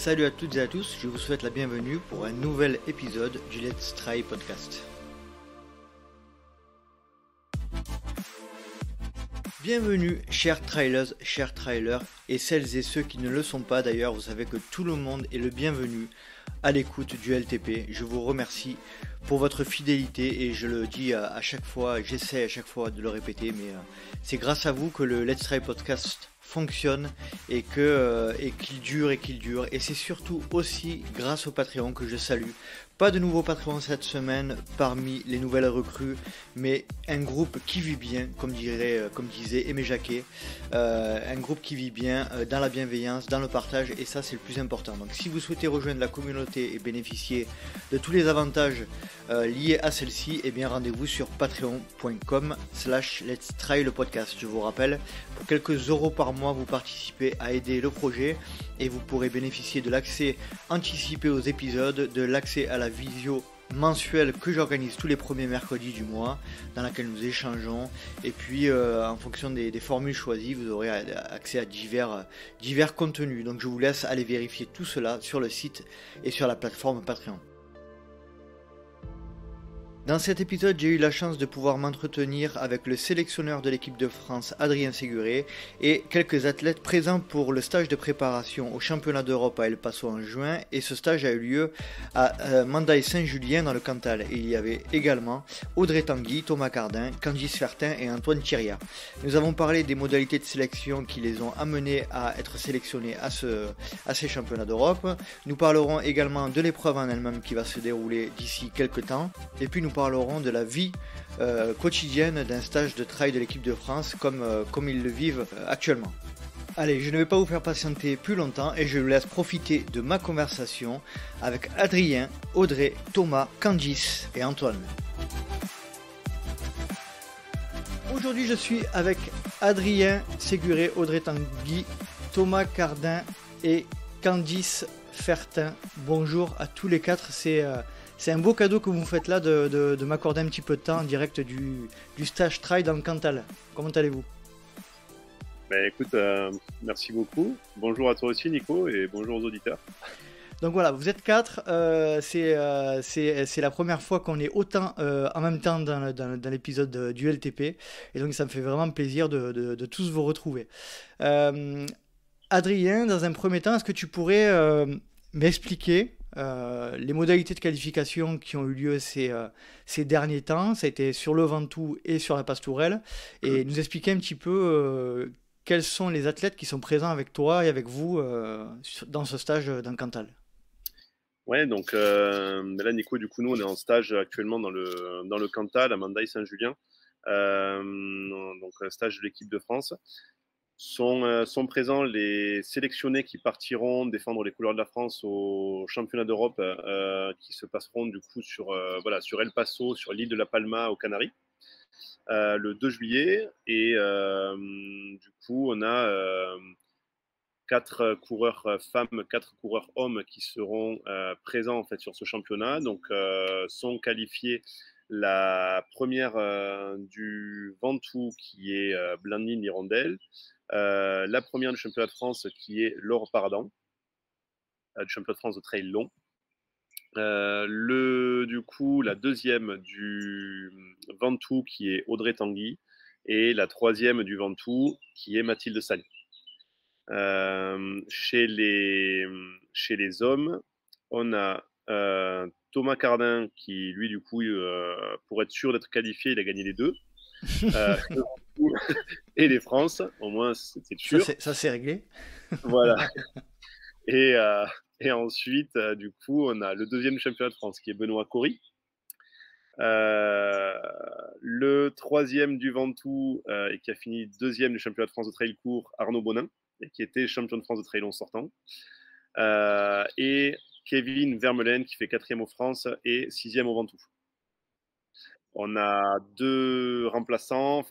Salut à toutes et à tous, je vous souhaite la bienvenue pour un nouvel épisode du Let's Try podcast. Bienvenue chers trailers, chers trailers et celles et ceux qui ne le sont pas d'ailleurs, vous savez que tout le monde est le bienvenu à l'écoute du LTP. Je vous remercie pour votre fidélité et je le dis à chaque fois, j'essaie à chaque fois de le répéter, mais c'est grâce à vous que le Let's Try podcast fonctionne et qu'il dure et c'est surtout aussi grâce au Patreon que je salue. Pas de nouveaux Patreons cette semaine parmi les nouvelles recrues, mais un groupe qui vit bien, comme disait Aimé Jacquet, un groupe qui vit bien dans la bienveillance, dans le partage, et ça c'est le plus important. Donc si vous souhaitez rejoindre la communauté et bénéficier de tous les avantages liés à celle-ci, eh bien rendez-vous sur patreon.com/let's try le podcast. Je vous rappelle, pour quelques euros par mois, vous participez à aider le projet et vous pourrez bénéficier de l'accès anticipé aux épisodes, de l'accès à la visio mensuelle que j'organise tous les premiers mercredis du mois, dans laquelle nous échangeons, et puis en fonction des formules choisies, vous aurez accès à divers contenus. Donc je vous laisse aller vérifier tout cela sur le site et sur la plateforme Patreon. Dans cet épisode, j'ai eu la chance de pouvoir m'entretenir avec le sélectionneur de l'équipe de France, Adrien Séguré, et quelques athlètes présents pour le stage de préparation au championnat d'Europe à El Paso en juin, et ce stage a eu lieu à Mandaille-Saint-Julien dans le Cantal. Et il y avait également Audrey Tanguy, Thomas Cardin, Candice Fertin et Antoine Thieria. Nous avons parlé des modalités de sélection qui les ont amenés à être sélectionnés à ces championnats d'Europe. Nous parlerons également de l'épreuve en elle-même qui va se dérouler d'ici quelques temps, et puis nous parlerons de la vie quotidienne d'un stage de trail de l'équipe de France comme ils le vivent actuellement. Allez, je ne vais pas vous faire patienter plus longtemps et je vous laisse profiter de ma conversation avec Adrien, Audrey, Thomas, Candice et Antoine. Aujourd'hui je suis avec Adrien Séguré, Audrey Tanguy, Thomas Cardin et Candice Fertin. Bonjour à tous les quatre, c'est un beau cadeau que vous me faites là de m'accorder un petit peu de temps en direct du stage trail dans le Cantal. Comment allez-vous ? Écoute, merci beaucoup. Bonjour à toi aussi Nico et bonjour aux auditeurs. Donc voilà, vous êtes quatre, c'est la première fois qu'on est autant en même temps dans l'épisode du LTP, et donc ça me fait vraiment plaisir de tous vous retrouver. Adrien, dans un premier temps, est-ce que tu pourrais m'expliquer les modalités de qualification qui ont eu lieu ces derniers temps? Ça a été sur le Ventoux et sur la Pastourelle, et nous expliquer un petit peu quels sont les athlètes qui sont présents avec toi et avec vous dans ce stage dans le Cantal. Ouais, donc là Nico, du coup nous on est en stage actuellement dans le Cantal à Mandaille-Saint-Julien, donc stage de l'équipe de France. Sont présents les sélectionnés qui partiront défendre les couleurs de la France au championnat d'Europe qui se passeront du coup sur El Paso, sur l'île de La Palma aux Canaries, le 2 juillet. Et du coup on a 4 coureurs femmes, 4 coureurs hommes qui seront présents en fait sur ce championnat. Donc sont qualifiés la première du Ventoux qui est Blandine Hirondelle, la première du championnat de France qui est Laure Pardan, du championnat de France de trail long. Du coup, la deuxième du Ventoux qui est Audrey Tanguy, et la troisième du Ventoux qui est Mathilde Sali. Chez les hommes, on a Thomas Cardin qui, lui, du coup, pour être sûr d'être qualifié, il a gagné les deux. Et les France, au moins c'est sûr. Ça c'est réglé. Voilà. Et ensuite, du coup, on a le deuxième championnat de France qui est Benoît Cory. Le troisième du Ventoux et qui a fini deuxième du championnat de France de trail court, Arnaud Bonin, et qui était champion de France de trail long sortant. Et Kevin Vermeulen qui fait 4e au France et 6e au Ventoux. On a 2 remplaçants,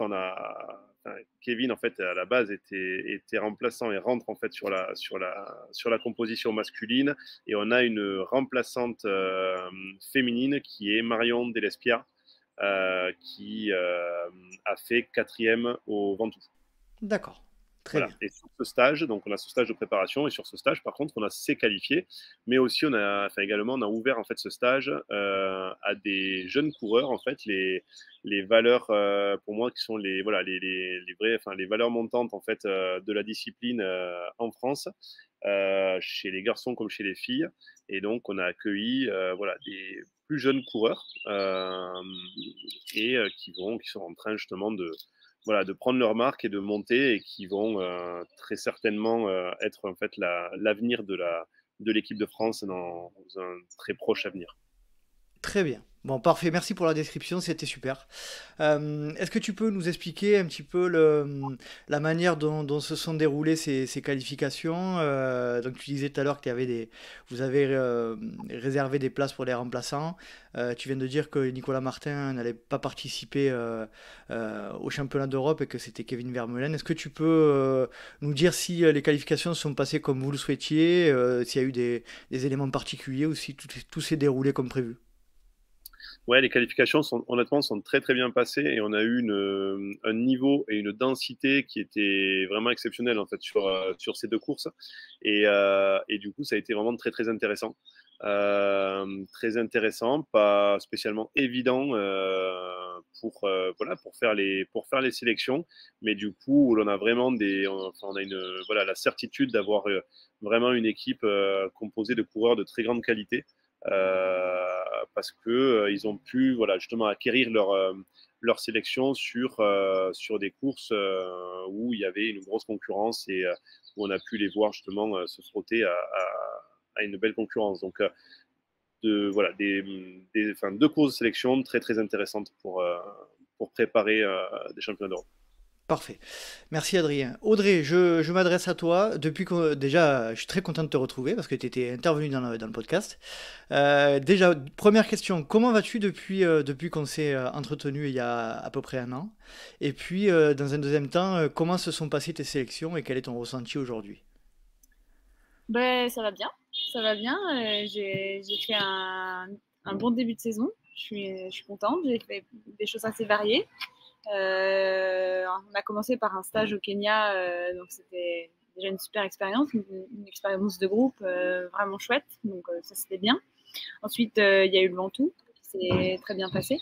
Kevin en fait à la base était remplaçant et rentre en fait sur la composition masculine, et on a une remplaçante féminine qui est Marion Delespia qui a fait 4e au Ventoux. D'accord. Très Voilà. bien. Et sur ce stage, donc on a ce stage de préparation, et sur ce stage, par contre, on a s'est qualifié, mais aussi également, on a ouvert en fait ce stage à des jeunes coureurs, en fait, les valeurs pour moi qui sont les vraies, enfin les valeurs montantes en fait de la discipline en France, chez les garçons comme chez les filles. Et donc on a accueilli voilà des plus jeunes coureurs qui sont en train justement de prendre leur marque et de monter, et qui vont très certainement être en fait l'avenir de l'équipe de France dans un très proche avenir. Très bien. Bon, parfait. Merci pour la description, c'était super. Est-ce que tu peux nous expliquer un petit peu la manière dont se sont déroulées ces qualifications? Donc, tu disais tout à l'heure que vous avez réservé des places pour les remplaçants. Tu viens de dire que Nicolas Martin n'allait pas participer au championnat d'Europe et que c'était Kevin Vermeulen. Est-ce que tu peux nous dire si les qualifications se sont passées comme vous le souhaitiez, s'il y a eu des éléments particuliers ou si tout s'est déroulé comme prévu? Ouais, les qualifications honnêtement sont très très bien passées, et on a eu un niveau et une densité qui était vraiment exceptionnel en fait sur ces deux courses, et du coup ça a été vraiment très très intéressant. Très intéressant, pas spécialement évident pour faire les sélections, mais du coup on a vraiment on a la certitude d'avoir vraiment une équipe composée de coureurs de très grande qualité, parce que ils ont pu justement acquérir leur sélection sur des courses où il y avait une grosse concurrence, et où on a pu les voir justement se frotter à une belle concurrence. Donc deux courses de sélection très très intéressantes pour préparer des championnats d'Europe. Parfait. Merci Adrien. Audrey, je m'adresse à toi. Déjà, je suis très content de te retrouver parce que tu étais intervenu dans le podcast. Déjà, première question, comment vas-tu depuis qu'on s'est entretenu il y a à peu près un an? Et puis, dans un deuxième temps, comment se sont passées tes sélections et quel est ton ressenti aujourd'hui? Ben, ça va bien. J'ai fait un bon début de saison. Je suis contente. J'ai fait des choses assez variées. On a commencé par un stage au Kenya, donc c'était déjà une super expérience, une expérience de groupe vraiment chouette. Donc ça c'était bien. Ensuite, il y a eu le Ventoux qui s'est très bien passé.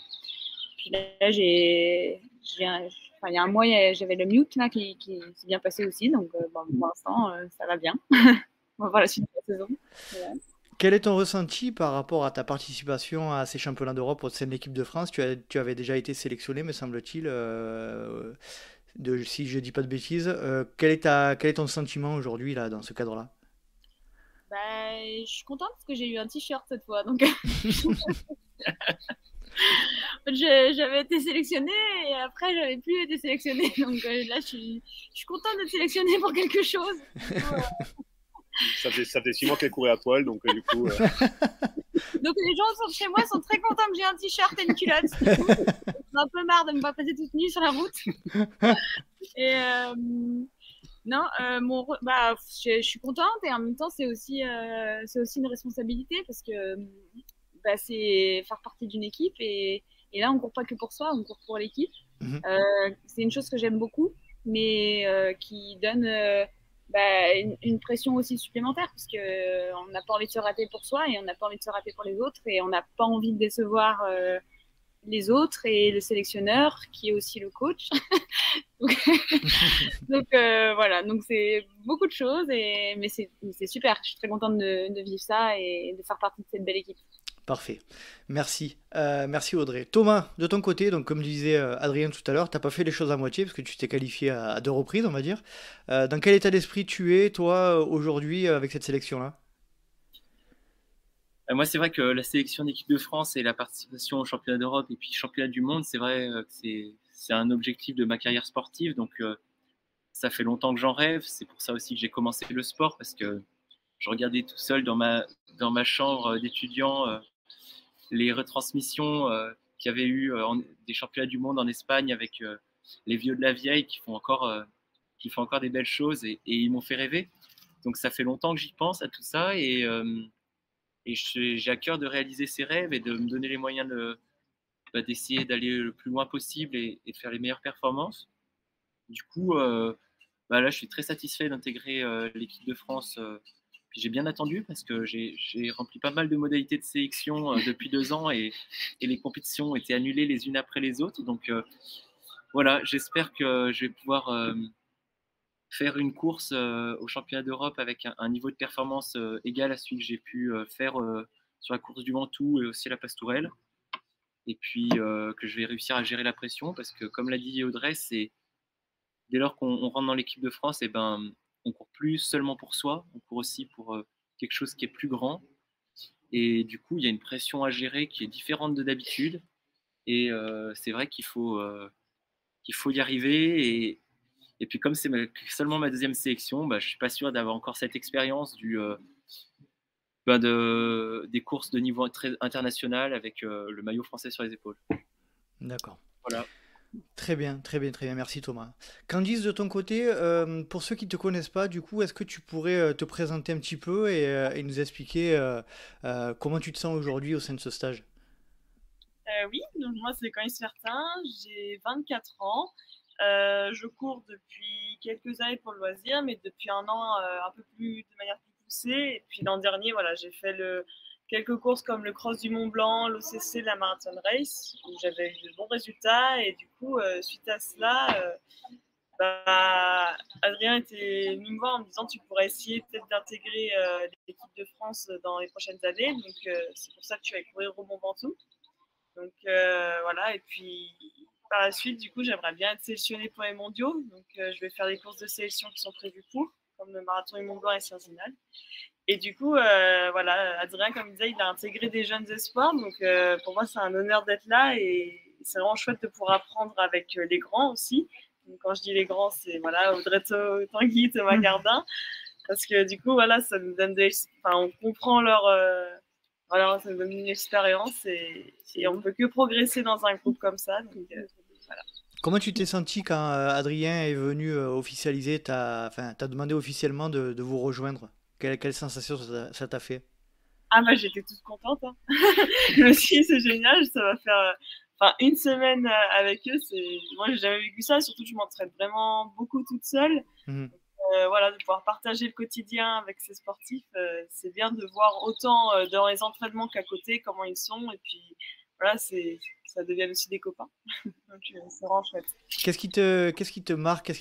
Puis là, il y a un mois, j'avais le Mute là, qui s'est bien passé aussi. Donc bon, pour l'instant, ça va bien. On va voir la suite de la saison. Voilà. Quel est ton ressenti par rapport à ta participation à ces championnats d'Europe au sein de l'équipe de France? Tu avais déjà été sélectionné, me semble-t-il, si je dis pas de bêtises. Quel est ton sentiment aujourd'hui là, dans ce cadre-là? Bah, je suis contente parce que j'ai eu un t-shirt cette fois. Donc, j'avais été sélectionnée et après, j'avais plus été sélectionnée. Donc là, je suis contente d'être sélectionnée pour quelque chose. Ça fait 6 mois qu'elle courait à poil, donc du coup. Donc les gens chez moi sont très contents que j'ai un t-shirt et une culotte. J'ai un peu marre de me pas passer toute nue sur la route. Et non, je suis contente, et en même temps c'est aussi une responsabilité parce que c'est faire partie d'une équipe, et là on court pas que pour soi, on court pour l'équipe. Mhm. C'est une chose que j'aime beaucoup, mais qui donne une pression aussi supplémentaire, parce que on n'a pas envie de se rater pour soi et on n'a pas envie de se rater pour les autres, et on n'a pas envie de décevoir les autres et le sélectionneur qui est aussi le coach. donc voilà, donc c'est beaucoup de choses, mais c'est super. Je suis très contente de vivre ça et de faire partie de cette belle équipe. Parfait. Merci. Merci Audrey. Thomas, de ton côté, donc comme disait Adrien tout à l'heure, t'as pas fait les choses à moitié parce que tu t'es qualifié à deux reprises, on va dire. Dans quel état d'esprit tu es, toi, aujourd'hui, avec cette sélection-là? Moi, c'est vrai que la sélection d'équipe de France et la participation au championnat d'Europe et puis championnat du monde, c'est vrai que c'est un objectif de ma carrière sportive. Donc, ça fait longtemps que j'en rêve. C'est pour ça aussi que j'ai commencé le sport, parce que je regardais tout seul dans ma chambre d'étudiant les retransmissions qu'il y avait eu des championnats du monde en Espagne avec les vieux de la vieille qui font encore des belles choses, et ils m'ont fait rêver. Donc, ça fait longtemps que j'y pense à tout ça, et j'ai à cœur de réaliser ces rêves et de me donner les moyens d'essayer d'aller le plus loin possible et de faire les meilleures performances. Du coup, Bah, là, je suis très satisfait d'intégrer l'équipe de France. Puis j'ai bien attendu parce que j'ai rempli pas mal de modalités de sélection depuis 2 ans et les compétitions ont été annulées les unes après les autres. Donc voilà, j'espère que je vais pouvoir faire une course au championnat d'Europe avec un niveau de performance égal à celui que j'ai pu faire sur la course du Ventoux et aussi la Place Tourelle. Et puis que je vais réussir à gérer la pression parce que, comme l'a dit Audrey, c'est dès lors qu'on rentre dans l'équipe de France, et ben, on court plus seulement pour soi, on court aussi pour quelque chose qui est plus grand. Et du coup, il y a une pression à gérer qui est différente de d'habitude. Et c'est vrai qu'il faut y arriver. Et puis, comme c'est seulement ma deuxième sélection, bah, je ne suis pas sûr d'avoir encore cette expérience des courses de niveau très international avec le maillot français sur les épaules. D'accord. Voilà. Très bien, très bien, très bien. Merci Thomas. Candice, de ton côté, pour ceux qui ne te connaissent pas, du coup, est-ce que tu pourrais te présenter un petit peu et nous expliquer comment tu te sens aujourd'hui au sein de ce stage? Oui, donc moi c'est Candice Fertin, j'ai 24 ans. Je cours depuis quelques années pour le loisir, mais depuis un an un peu plus de manière plus poussée. Et puis l'an dernier, voilà, j'ai fait quelques courses comme le Cross du Mont Blanc, l'OCC, la Marathon Race, où j'avais eu de bons résultats. Et du coup, suite à cela, Adrien était venu me voir en me disant tu pourrais essayer peut-être d'intégrer l'équipe de France dans les prochaines années. Donc c'est pour ça que tu vas courir au Mont Ventoux. Donc voilà, et puis par la suite, du coup, j'aimerais bien être sélectionnée pour les mondiaux. Donc je vais faire des courses de sélection qui sont prévues pour, comme le marathon du Mont Blanc et Saint-Zinal. Et du coup, voilà, Adrien, comme il disait, il a intégré des jeunes espoirs. Donc pour moi, c'est un honneur d'être là et c'est vraiment chouette de pouvoir apprendre avec les grands aussi. Donc, quand je dis les grands, c'est voilà, Audrey Tanguy, Thomas Gardin. Parce que du coup, voilà, ça nous donne on comprend leur. Voilà, ça nous donne une expérience et on ne peut que progresser dans un groupe comme ça. Donc, voilà. Comment tu t'es senti quand Adrien est venu officialiser, t'as demandé officiellement de vous rejoindre? Quelle sensation ça t'a fait? Ah, bah, j'étais toute contente. Hein. Je me suis dit, c'est génial, ça va faire une semaine avec eux. Moi, j'ai jamais vécu ça, surtout que je m'entraîne vraiment beaucoup toute seule. Mhm. Voilà, de pouvoir partager le quotidien avec ces sportifs, c'est bien de voir autant dans les entraînements qu'à côté comment ils sont. Et puis, voilà, ça devient aussi des copains. Donc, c'est vraiment chouette. Qu'est-ce qui te marque?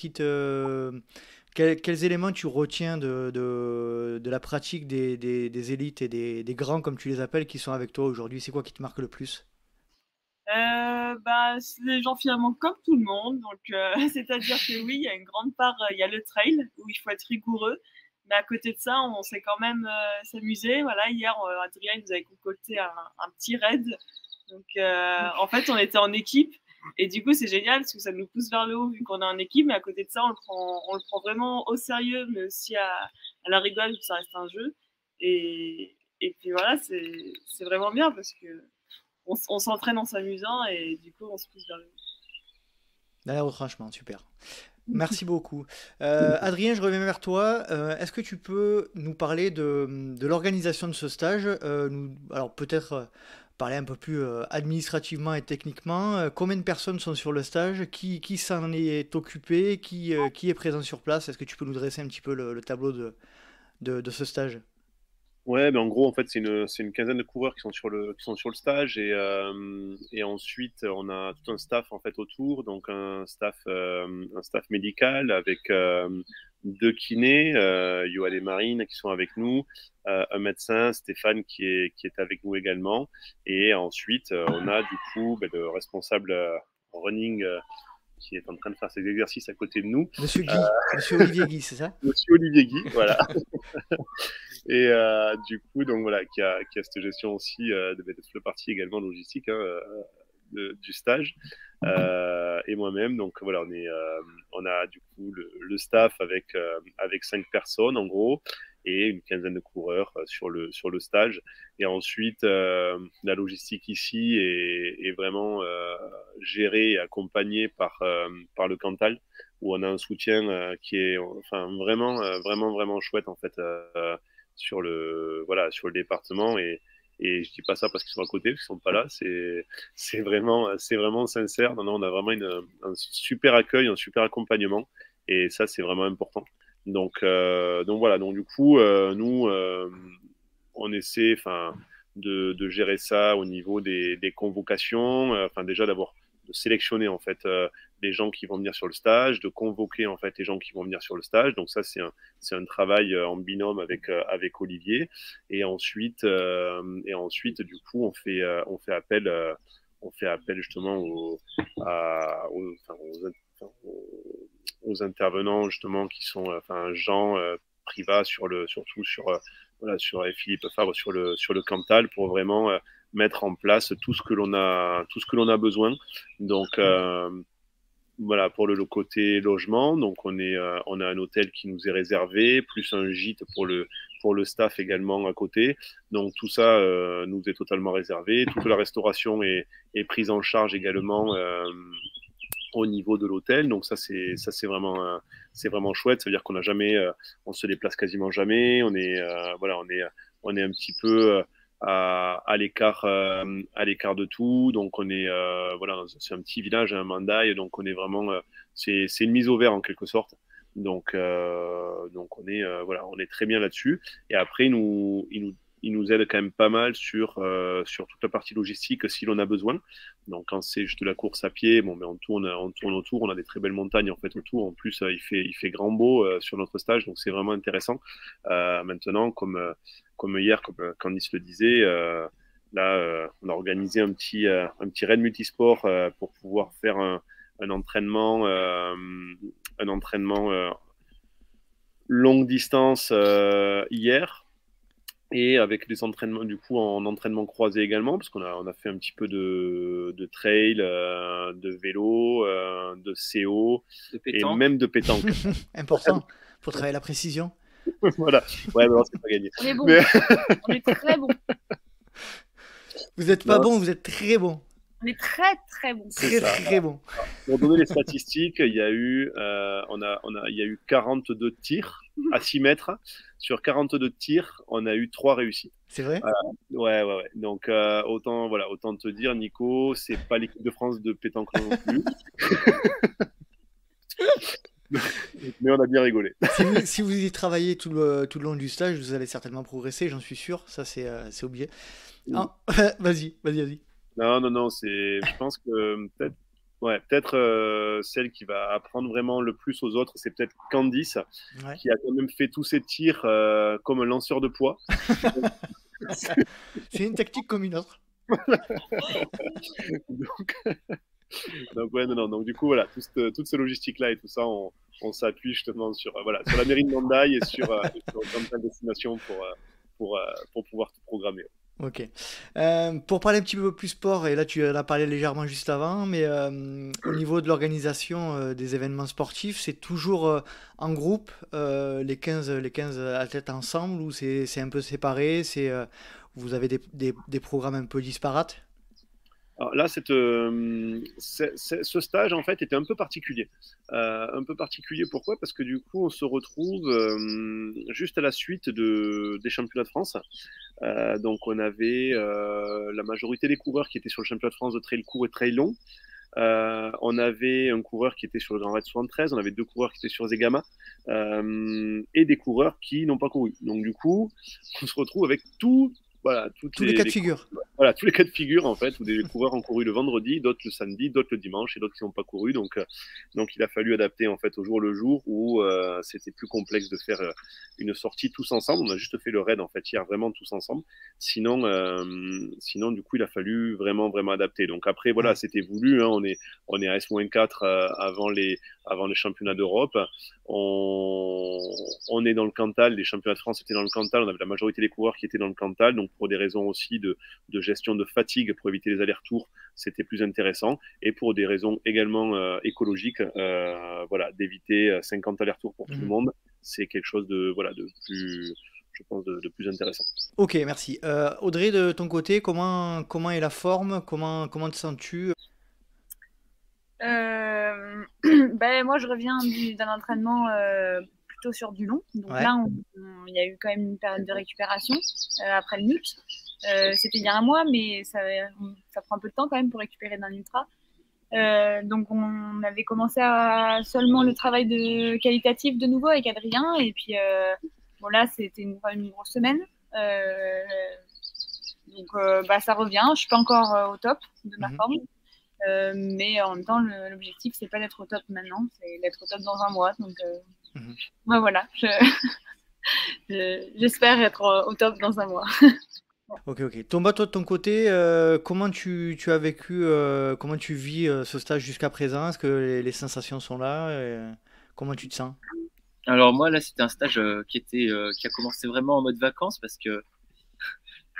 Quels éléments tu retiens de la pratique des élites et des grands, comme tu les appelles, qui sont avec toi aujourd'hui? C'est quoi qui te marque le plus? C'est des gens finalement comme tout le monde. Donc, c'est-à-dire que oui, il y a une grande part, il y a le trail où il faut être rigoureux. Mais à côté de ça, on s'est quand même s'amuser. Voilà, hier, Adrien nous avait concocté un petit raid. Donc, en fait, on était en équipe. Et du coup, c'est génial parce que ça nous pousse vers le haut vu qu'on est en équipe. Mais à côté de ça, on le prend vraiment au sérieux, mais aussi à la rigole, ça reste un jeu. Et puis voilà, c'est vraiment bien parce que on s'entraîne en s'amusant et du coup, on se pousse vers le haut. D'ailleurs, franchement, super. Merci beaucoup. Adrien, je reviens vers toi. Est-ce que tu peux nous parler de l'organisation de ce stage? Alors peut-être parler un peu plus administrativement et techniquement. Combien de personnes sont sur le stage? Qui s'en est occupé? Qui est présent sur place? Est-ce que tu peux nous dresser un petit peu le tableau de ce stage? Ouais, ben en gros, en fait, c'est une quinzaine de coureurs qui sont sur le stage et ensuite, on a tout un staff en fait autour, donc un staff médical avec deux kinés, Yoann et Marine qui sont avec nous, un médecin, Stéphane qui est avec nous également, et ensuite, on a du coup le responsable running qui est en train de faire ses exercices à côté de nous. Monsieur Guy, Monsieur Olivier Guy, c'est ça? Monsieur Olivier Guy, voilà. Et du coup, donc voilà, qui a cette gestion aussi de toute la partie également logistique du stage. Et moi-même, donc voilà, on a du coup le staff avec 5 personnes en gros et une quinzaine de coureurs sur le stage. Et ensuite, la logistique ici est vraiment gérée et accompagnée par le Cantal, où on a un soutien qui est enfin vraiment chouette en fait sur le département. Et je dis pas ça parce qu'ils sont à côté, parce qu'ils sont pas là. C'est vraiment sincère. Non, on a vraiment un super accueil, un super accompagnement. Et ça, c'est vraiment important. Donc voilà. Donc du coup, nous, on essaie, de gérer ça au niveau des convocations. Déjà d'abord de sélectionner en fait les gens qui vont venir sur le stage, de convoquer en fait les gens qui vont venir sur le stage. Donc ça, c'est un travail en binôme avec Olivier. Et ensuite, du coup, on fait appel justement aux intervenants justement qui sont Jean Privat surtout sur Philippe Fabre sur le Cantal pour vraiment mettre en place tout ce que l'on a besoin. Donc voilà, pour le côté logement, donc on a un hôtel qui nous est réservé, plus un gîte pour le staff également à côté. Donc tout ça nous est totalement réservé. Toute la restauration est prise en charge également au niveau de l'hôtel. Donc ça c'est vraiment chouette. Ça veut dire qu'on n'a jamais, on se déplace quasiment jamais. On est un petit peu à l'écart de tout. Donc on est c'est un petit village, un Mandaï, donc on est vraiment c'est une mise au vert en quelque sorte. Donc on est très bien là-dessus. Et après il nous aide quand même pas mal sur toute la partie logistique si l'on a besoin. Donc quand c'est juste la course à pied, mais on tourne autour, on a des très belles montagnes en fait autour. En plus il fait grand beau sur notre stage, donc c'est vraiment intéressant. Maintenant, comme hier, comme Candice le disait, là on a organisé un petit raid multisport pour pouvoir faire un entraînement longue distance hier. Et avec des entraînements, du coup, en entraînement croisé également, parce qu'on a fait un petit peu de trail, de vélo, de CO, et même de pétanque. Important, pour travailler la précision. Voilà. Ouais, mais non, c'est pas gagné. On est bon. Mais... On est très bon. Vous n'êtes pas bon, vous êtes très bon. On est très très bon. Très bon. Pour donner les statistiques, il y a eu 42 tirs à 6 mètres. Sur 42 tirs, on a eu 3 réussis. C'est vrai ? Ouais. Donc autant te dire, Nico, c'est pas l'équipe de France de pétanque non plus. Mais on a bien rigolé. Si vous y travaillez tout le long du stage, vous allez certainement progresser, j'en suis sûr. Ça, c'est obligé. Ah, vas-y. Non, je pense que peut-être celle qui va apprendre vraiment le plus aux autres, c'est peut-être Candice, qui a quand même fait tous ses tirs comme un lanceur de poids. C'est une tactique comme une autre. Donc non. Donc du coup, voilà, toute cette logistique-là et tout ça, on s'appuie justement sur la mairie de Mandaï et sur une destination pour pouvoir tout programmer. Ok. Pour parler un petit peu plus sport, et là tu en as parlé légèrement juste avant, mais au niveau de l'organisation des événements sportifs, c'est toujours en groupe, les 15 athlètes ensemble, ou c'est un peu séparé, vous avez des programmes un peu disparates? Alors là, ce stage, en fait, était un peu particulier. Pourquoi? Parce que du coup, on se retrouve juste à la suite des championnats de France. Donc, on avait la majorité des coureurs qui étaient sur le championnat de France de trail court et trail long. On avait un coureur qui était sur le Grand Raid 73, on avait 2 coureurs qui étaient sur Zegama, et des coureurs qui n'ont pas couru. Donc, du coup, on se retrouve avec tous les cas de figure. Voilà, tous les cas de figure, en fait, où des coureurs ont couru le vendredi, d'autres le samedi, d'autres le dimanche et d'autres qui n'ont pas couru. Donc, il a fallu adapter, en fait, au jour le jour où c'était plus complexe de faire une sortie tous ensemble. On a juste fait le raid, en fait, hier, vraiment tous ensemble. Sinon, du coup, il a fallu vraiment, vraiment adapter. Donc, après, voilà, c'était voulu. Hein, on est à S-4 avant les championnats d'Europe. On est dans le Cantal. Les championnats de France étaient dans le Cantal. On avait la majorité des coureurs qui étaient dans le Cantal. Donc, pour des raisons aussi de gestion de fatigue, pour éviter les allers-retours, c'était plus intéressant. Et pour des raisons également écologiques, d'éviter 50 allers-retours pour tout le monde, c'est quelque chose de plus, je pense, de plus intéressant. Ok, merci. Audrey, de ton côté, comment est la forme? Comment te sens-tu? Moi, je reviens d'un entraînement plutôt sur du long. Donc là, il y a eu quand même une période de récupération après le NUT. C'était il y a un mois, mais ça prend un peu de temps quand même pour récupérer d'un ultra. Donc on avait commencé à seulement le travail de qualitatif de nouveau avec Adrien. Et puis bon, là, c'était une grosse semaine. Donc ça revient. Je suis pas encore au top de ma forme. Mais en même temps, l'objectif, c'est pas d'être au top maintenant, c'est d'être au top dans un mois. Donc voilà, j'espère être au top dans un mois. Ok. Tomba, toi de ton côté, comment tu as vécu, comment tu vis ce stage jusqu'à présent? Est-ce que les sensations sont là? Comment tu te sens? Alors moi, là, c'était un stage qui a commencé vraiment en mode vacances parce que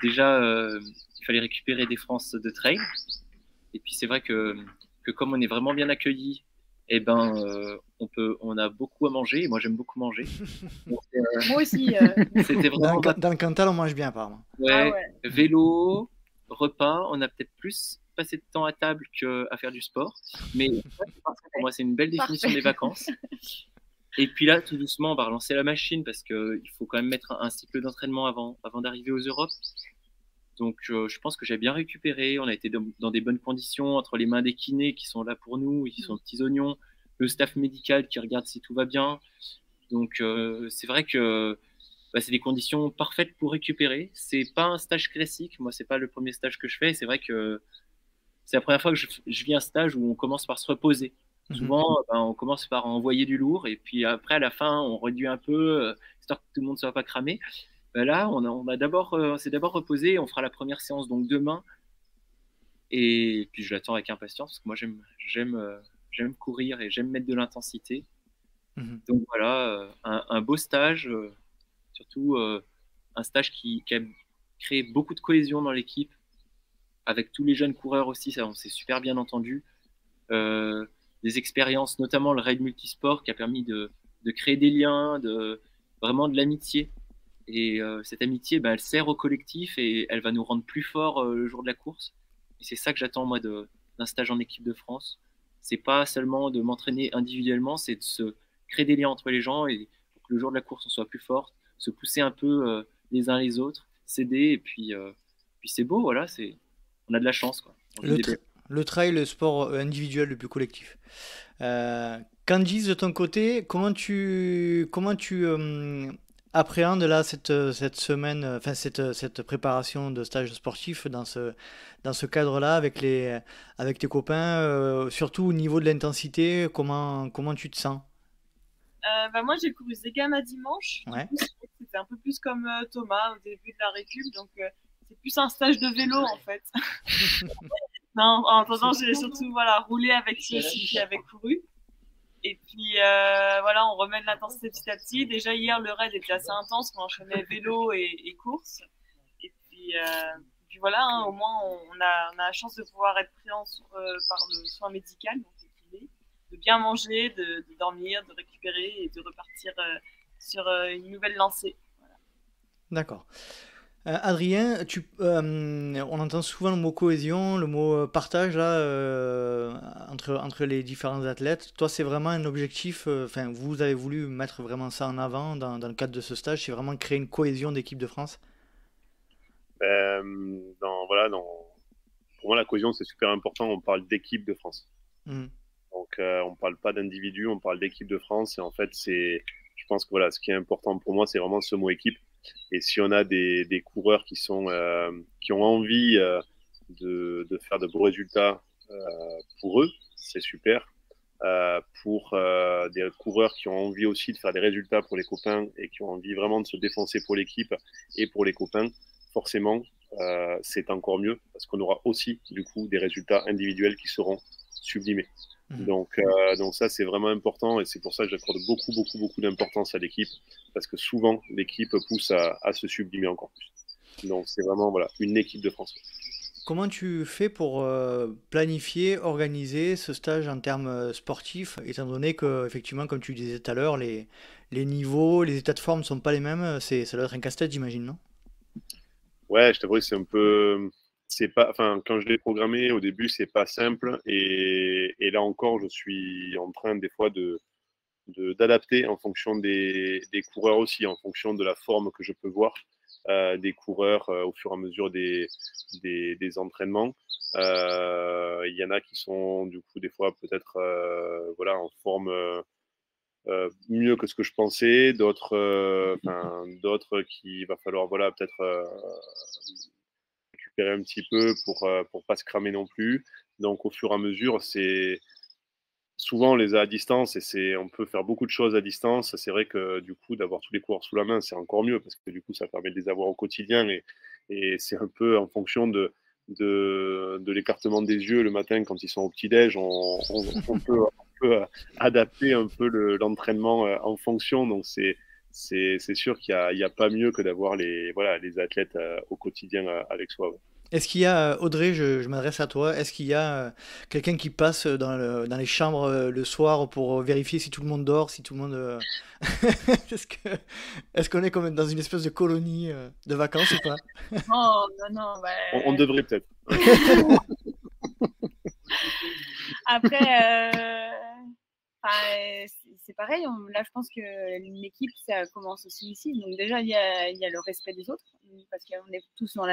déjà, il fallait récupérer des France de trail. Et puis c'est vrai que comme on est vraiment bien accueillis, eh ben, on a beaucoup à manger. Et moi, j'aime beaucoup manger. Donc, Moi aussi. c'était vraiment Dans le Cantal, on mange bien, apparemment. ouais, vélo, repas. On a peut-être plus passé de temps à table qu'à faire du sport. Mais pour moi, c'est une belle définition des vacances. Et puis là, tout doucement, on va relancer la machine parce qu'il faut quand même mettre un cycle d'entraînement avant d'arriver aux Europes. Donc, je pense que j'ai bien récupéré. On a été dans des bonnes conditions entre les mains des kinés qui sont là pour nous, qui sont petits oignons, le staff médical qui regarde si tout va bien. Donc, c'est vrai que c'est des conditions parfaites pour récupérer. C'est pas un stage classique. Moi, c'est pas le premier stage que je fais. C'est vrai que c'est la première fois que je vis un stage où on commence par se reposer. Souvent, on commence par envoyer du lourd et puis après, à la fin, on réduit un peu, histoire que tout le monde ne soit pas cramé. Là, on s'est d'abord reposé. On fera la première séance donc demain. Et puis, je l'attends avec impatience parce que moi, j'aime courir et j'aime mettre de l'intensité. Donc voilà, un beau stage, surtout un stage qui a créé beaucoup de cohésion dans l'équipe, avec tous les jeunes coureurs aussi, ça, on s'est super bien entendu. Des expériences, notamment le raid multisport, qui a permis de créer des liens, vraiment de l'amitié. Et cette amitié, elle sert au collectif et elle va nous rendre plus forts le jour de la course. Et c'est ça que j'attends, moi, d'un stage en équipe de France. C'est pas seulement de m'entraîner individuellement, c'est de se créer des liens entre les gens et pour que le jour de la course, on soit plus fort, se pousser un peu les uns les autres, s'aider. Et puis c'est beau, voilà, on a de la chance, quoi. Le trail, le sport individuel le plus collectif. Candice, de ton côté, comment tu appréhendes là cette semaine, enfin cette préparation de stage sportif dans ce cadre-là avec tes copains, surtout au niveau de l'intensité, comment tu te sens? Moi, j'ai couru Zegama dimanche. Ouais. Du coup, c'était un peu plus comme Thomas au début de la récup. Donc, c'est plus un stage de vélo, en fait. Non, en attendant, j'ai surtout roulé avec ceux qui avaient couru. Et puis, on remet de l'intensité petit à petit. Déjà, hier, le raid était assez intense. On enchaînait vélo et course. Et puis voilà, hein, au moins, on a la chance de pouvoir être pris par le soin médical, donc de bien manger, de dormir, de récupérer et de repartir sur une nouvelle lancée. Voilà. D'accord. Adrien, on entend souvent le mot cohésion, le mot partage là, entre les différents athlètes. Toi, c'est vraiment un objectif, enfin, vous avez voulu mettre vraiment ça en avant dans le cadre de ce stage, c'est vraiment créer une cohésion d'équipe de France? Pour moi, la cohésion, c'est super important. On parle d'équipe de France. Donc, on ne parle pas d'individu, on parle d'équipe de France. Et en fait, je pense que ce qui est important pour moi, c'est vraiment ce mot équipe. Et si on a des coureurs qui ont envie de faire de beaux résultats pour eux, c'est super. Pour des coureurs qui ont envie aussi de faire des résultats pour les copains et qui ont envie vraiment de se défoncer pour l'équipe et pour les copains, forcément, c'est encore mieux parce qu'on aura aussi du coup des résultats individuels qui seront sublimés. Donc ça, c'est vraiment important et c'est pour ça que j'accorde beaucoup d'importance à l'équipe parce que souvent, l'équipe pousse à se sublimer encore plus. Donc, c'est vraiment une équipe de France. Comment tu fais pour planifier, organiser ce stage en termes sportifs, étant donné que, effectivement, comme tu disais tout à l'heure, les niveaux, les états de forme ne sont pas les mêmes, ça doit être un casse-tête, j'imagine, non? Ouais, je t'avoue, c'est un peu. C'est pas, enfin, quand je l'ai programmé au début, c'est pas simple. Et là encore, je suis en train des fois d'adapter en fonction des coureurs aussi, en fonction de la forme que je peux voir. des coureurs au fur et à mesure des entraînements. Il y en a qui sont du coup des fois peut-être voilà, en forme mieux que ce que je pensais, d'autres qui va falloir voilà, peut-être récupérer un petit peu pour pas se cramer non plus. Donc au fur et à mesure, c'est souvent on les a à distance et on peut faire beaucoup de choses à distance. C'est vrai que du coup d'avoir tous les coureurs sous la main, c'est encore mieux parce que du coup ça permet de les avoir au quotidien et c'est un peu en fonction de l'écartement des yeux le matin quand ils sont au petit-déj, on peut adapter un peu l'entraînement en fonction. Donc c'est sûr qu'il y a pas mieux que d'avoir les athlètes au quotidien avec soi. Ouais. Est-ce qu'il y a, Audrey, je m'adresse à toi, est-ce qu'il y a quelqu'un qui passe dans les chambres le soir pour vérifier si tout le monde dort, si tout le monde... est-ce que, est-ce qu'on est comme dans une espèce de colonie de vacances ou pas? Oh, non, non, On devrait peut-être. Après, c'est pareil. Là, je pense que l'équipe, ça commence aussi ici. Donc déjà, il y a le respect des autres, parce qu'on est tous dans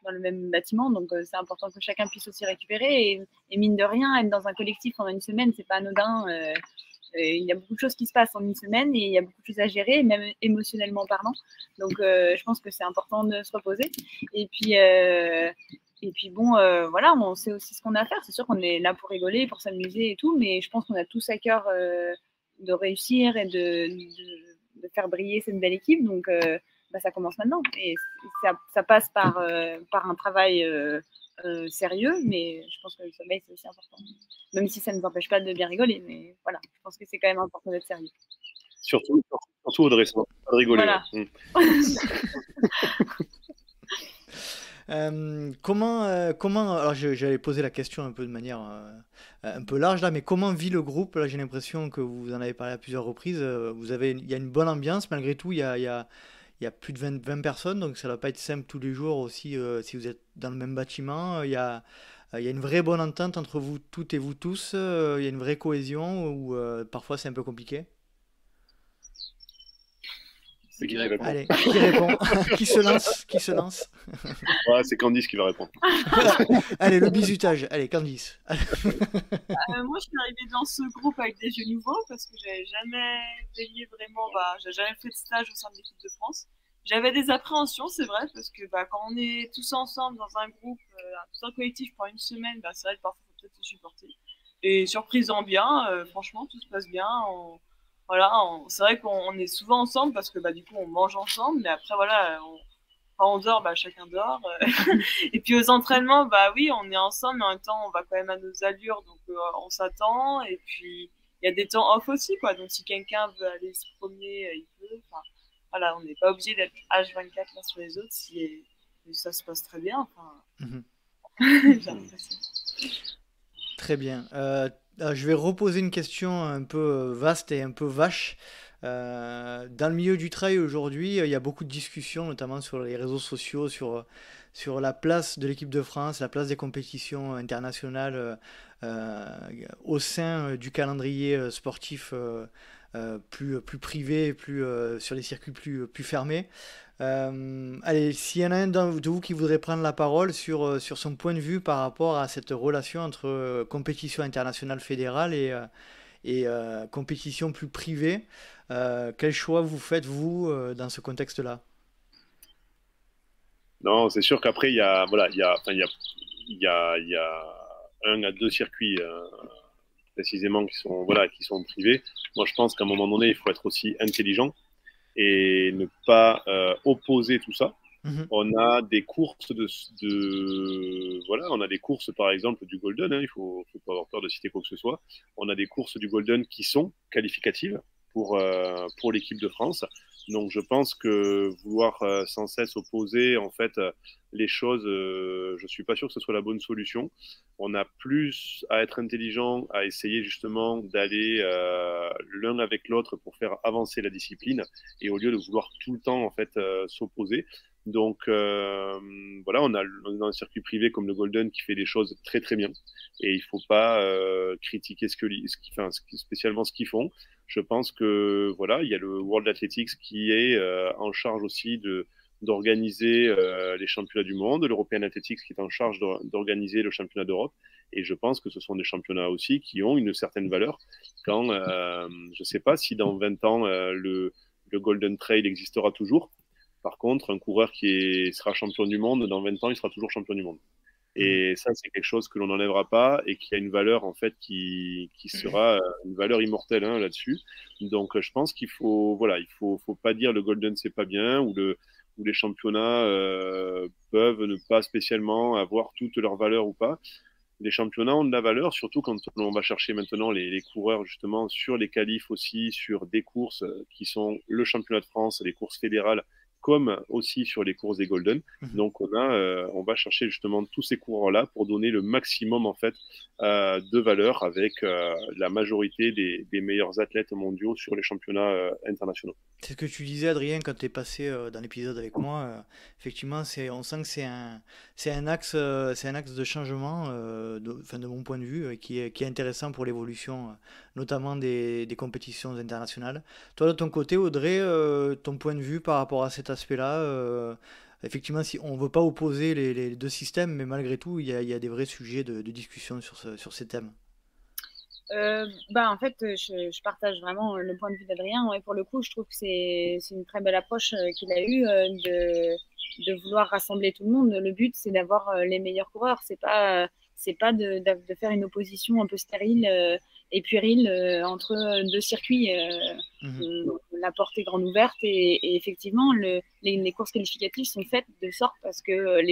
dans le même bâtiment. Donc c'est important que chacun puisse aussi récupérer. Et mine de rien, être dans un collectif pendant une semaine, c'est pas anodin. Il y a beaucoup de choses qui se passent en une semaine et il y a beaucoup de choses à gérer, même émotionnellement parlant. Donc je pense que c'est important de se reposer. Et puis bon, voilà, on sait aussi ce qu'on a à faire. C'est sûr qu'on est là pour rigoler, pour s'amuser et tout, mais je pense qu'on a tous à cœur de réussir et de faire briller cette belle équipe. Donc ça commence maintenant. Et ça passe par un travail sérieux, mais je pense que le sommeil, c'est aussi important. Même si ça ne nous empêche pas de bien rigoler, mais voilà, je pense que c'est quand même important d'être sérieux. Surtout Audrey, ça va pas de rigoler. Voilà. Comment, alors j'allais poser la question un peu de manière un peu large là, mais comment vit le groupe? Là, j'ai l'impression que vous en avez parlé à plusieurs reprises. Il y a une bonne ambiance malgré tout. Il y a plus de 20 personnes, donc ça ne va pas être simple tous les jours aussi si vous êtes dans le même bâtiment. Il y a une vraie bonne entente entre vous toutes et vous tous. Il y a une vraie cohésion ou parfois c'est un peu compliqué. C'est qui répond? Allez, qui répond? Qui se lance? Qui se lance? Ouais, c'est Candice qui va répondre. Allez, le bizutage. Allez, Candice. Moi, je suis arrivée dans ce groupe avec des yeux nouveaux parce que j'avais jamais baigné vraiment, j'ai jamais fait de stage au sein de l'équipe de France. J'avais des appréhensions, c'est vrai, parce que quand on est tous ensemble dans un groupe, tout un collectif pour une semaine, c'est vrai que parfois, il faut peut-être se supporter. Et surprise en bien, franchement, tout se passe bien. Voilà, c'est vrai qu'on est souvent ensemble parce que du coup, on mange ensemble, mais après, voilà, quand on dort, chacun dort. Et puis aux entraînements, oui, on est ensemble, mais en même temps, on va quand même à nos allures, donc on s'attend. Et puis, il y a des temps off aussi, quoi. Donc, si quelqu'un veut aller se promener, il peut. Enfin, voilà, on n'est pas obligé d'être H24 l'un sur les autres si ça se passe très bien. Enfin, j'ai l'impression. Très bien. Je vais reposer une question un peu vaste et un peu vache. Dans le milieu du trail aujourd'hui, il y a beaucoup de discussions, notamment sur les réseaux sociaux, sur la place de l'équipe de France, la place des compétitions internationales au sein du calendrier sportif plus privé, sur les circuits plus fermés. Allez, s'il y en a un de vous qui voudrait prendre la parole sur son point de vue par rapport à cette relation entre compétition internationale fédérale et compétition plus privée, quel choix vous faites, vous, dans ce contexte-là? Non, c'est sûr qu'après, il y a 1 à 2 circuits précisément qui sont privés. Moi, je pense qu'à un moment donné, il faut être aussi intelligent et ne pas opposer tout ça. On a des courses on a des courses par exemple du Golden, il faut pas avoir peur de citer quoi que ce soit. On a des courses du Golden qui sont qualificatives pour l'équipe de France. Donc je pense que vouloir sans cesse opposer en fait les choses, je suis pas sûr que ce soit la bonne solution. On a plus à être intelligent, à essayer justement d'aller l'un avec l'autre pour faire avancer la discipline et au lieu de vouloir tout le temps en fait s'opposer. Donc voilà, on est dans un circuit privé comme le Golden qui fait des choses très très bien. Et il faut pas critiquer spécialement ce qu'ils font. Je pense que voilà, il y a le World Athletics qui est en charge aussi d'organiser les championnats du monde, l'European Athletics qui est en charge d'organiser le championnat d'Europe. Et je pense que ce sont des championnats aussi qui ont une certaine valeur. Quand je sais pas si dans 20 ans le Golden Trail existera toujours. Par contre, un coureur sera champion du monde, dans 20 ans, il sera toujours champion du monde. Et ça, c'est quelque chose que l'on n'enlèvera pas et qui a une valeur, en fait, qui sera une valeur immortelle hein, là-dessus. Donc, je pense qu'il faut pas dire le Golden, c'est pas bien ou les championnats peuvent ne pas spécialement avoir toute leur valeur ou pas. Les championnats ont de la valeur, surtout quand on va chercher maintenant les coureurs justement sur les qualifs aussi, sur des courses qui sont le championnat de France, les courses fédérales, comme aussi sur les courses des Golden. Donc on va chercher justement tous ces coureurs-là pour donner le maximum en fait de valeur avec la majorité des meilleurs athlètes mondiaux sur les championnats internationaux. C'est ce que tu disais, Adrien, quand tu es passé dans l'épisode avec moi. Effectivement, on sent que c'est un axe de changement, de mon point de vue, qui est intéressant pour l'évolution, notamment des compétitions internationales. Toi, de ton côté, Audrey, ton point de vue par rapport à cet aspect-là, effectivement, si on ne veut pas opposer les deux systèmes, mais malgré tout, il y a des vrais sujets de discussion sur ces thèmes. En fait, je partage vraiment le point de vue d'Adrien. Et pour le coup, je trouve que c'est une très belle approche qu'il a eue de vouloir rassembler tout le monde. Le but, c'est d'avoir les meilleurs coureurs. C'est pas de faire une opposition un peu stérile et puérile entre deux circuits. La porte est grande ouverte et effectivement, les courses qualificatives sont faites de sorte parce que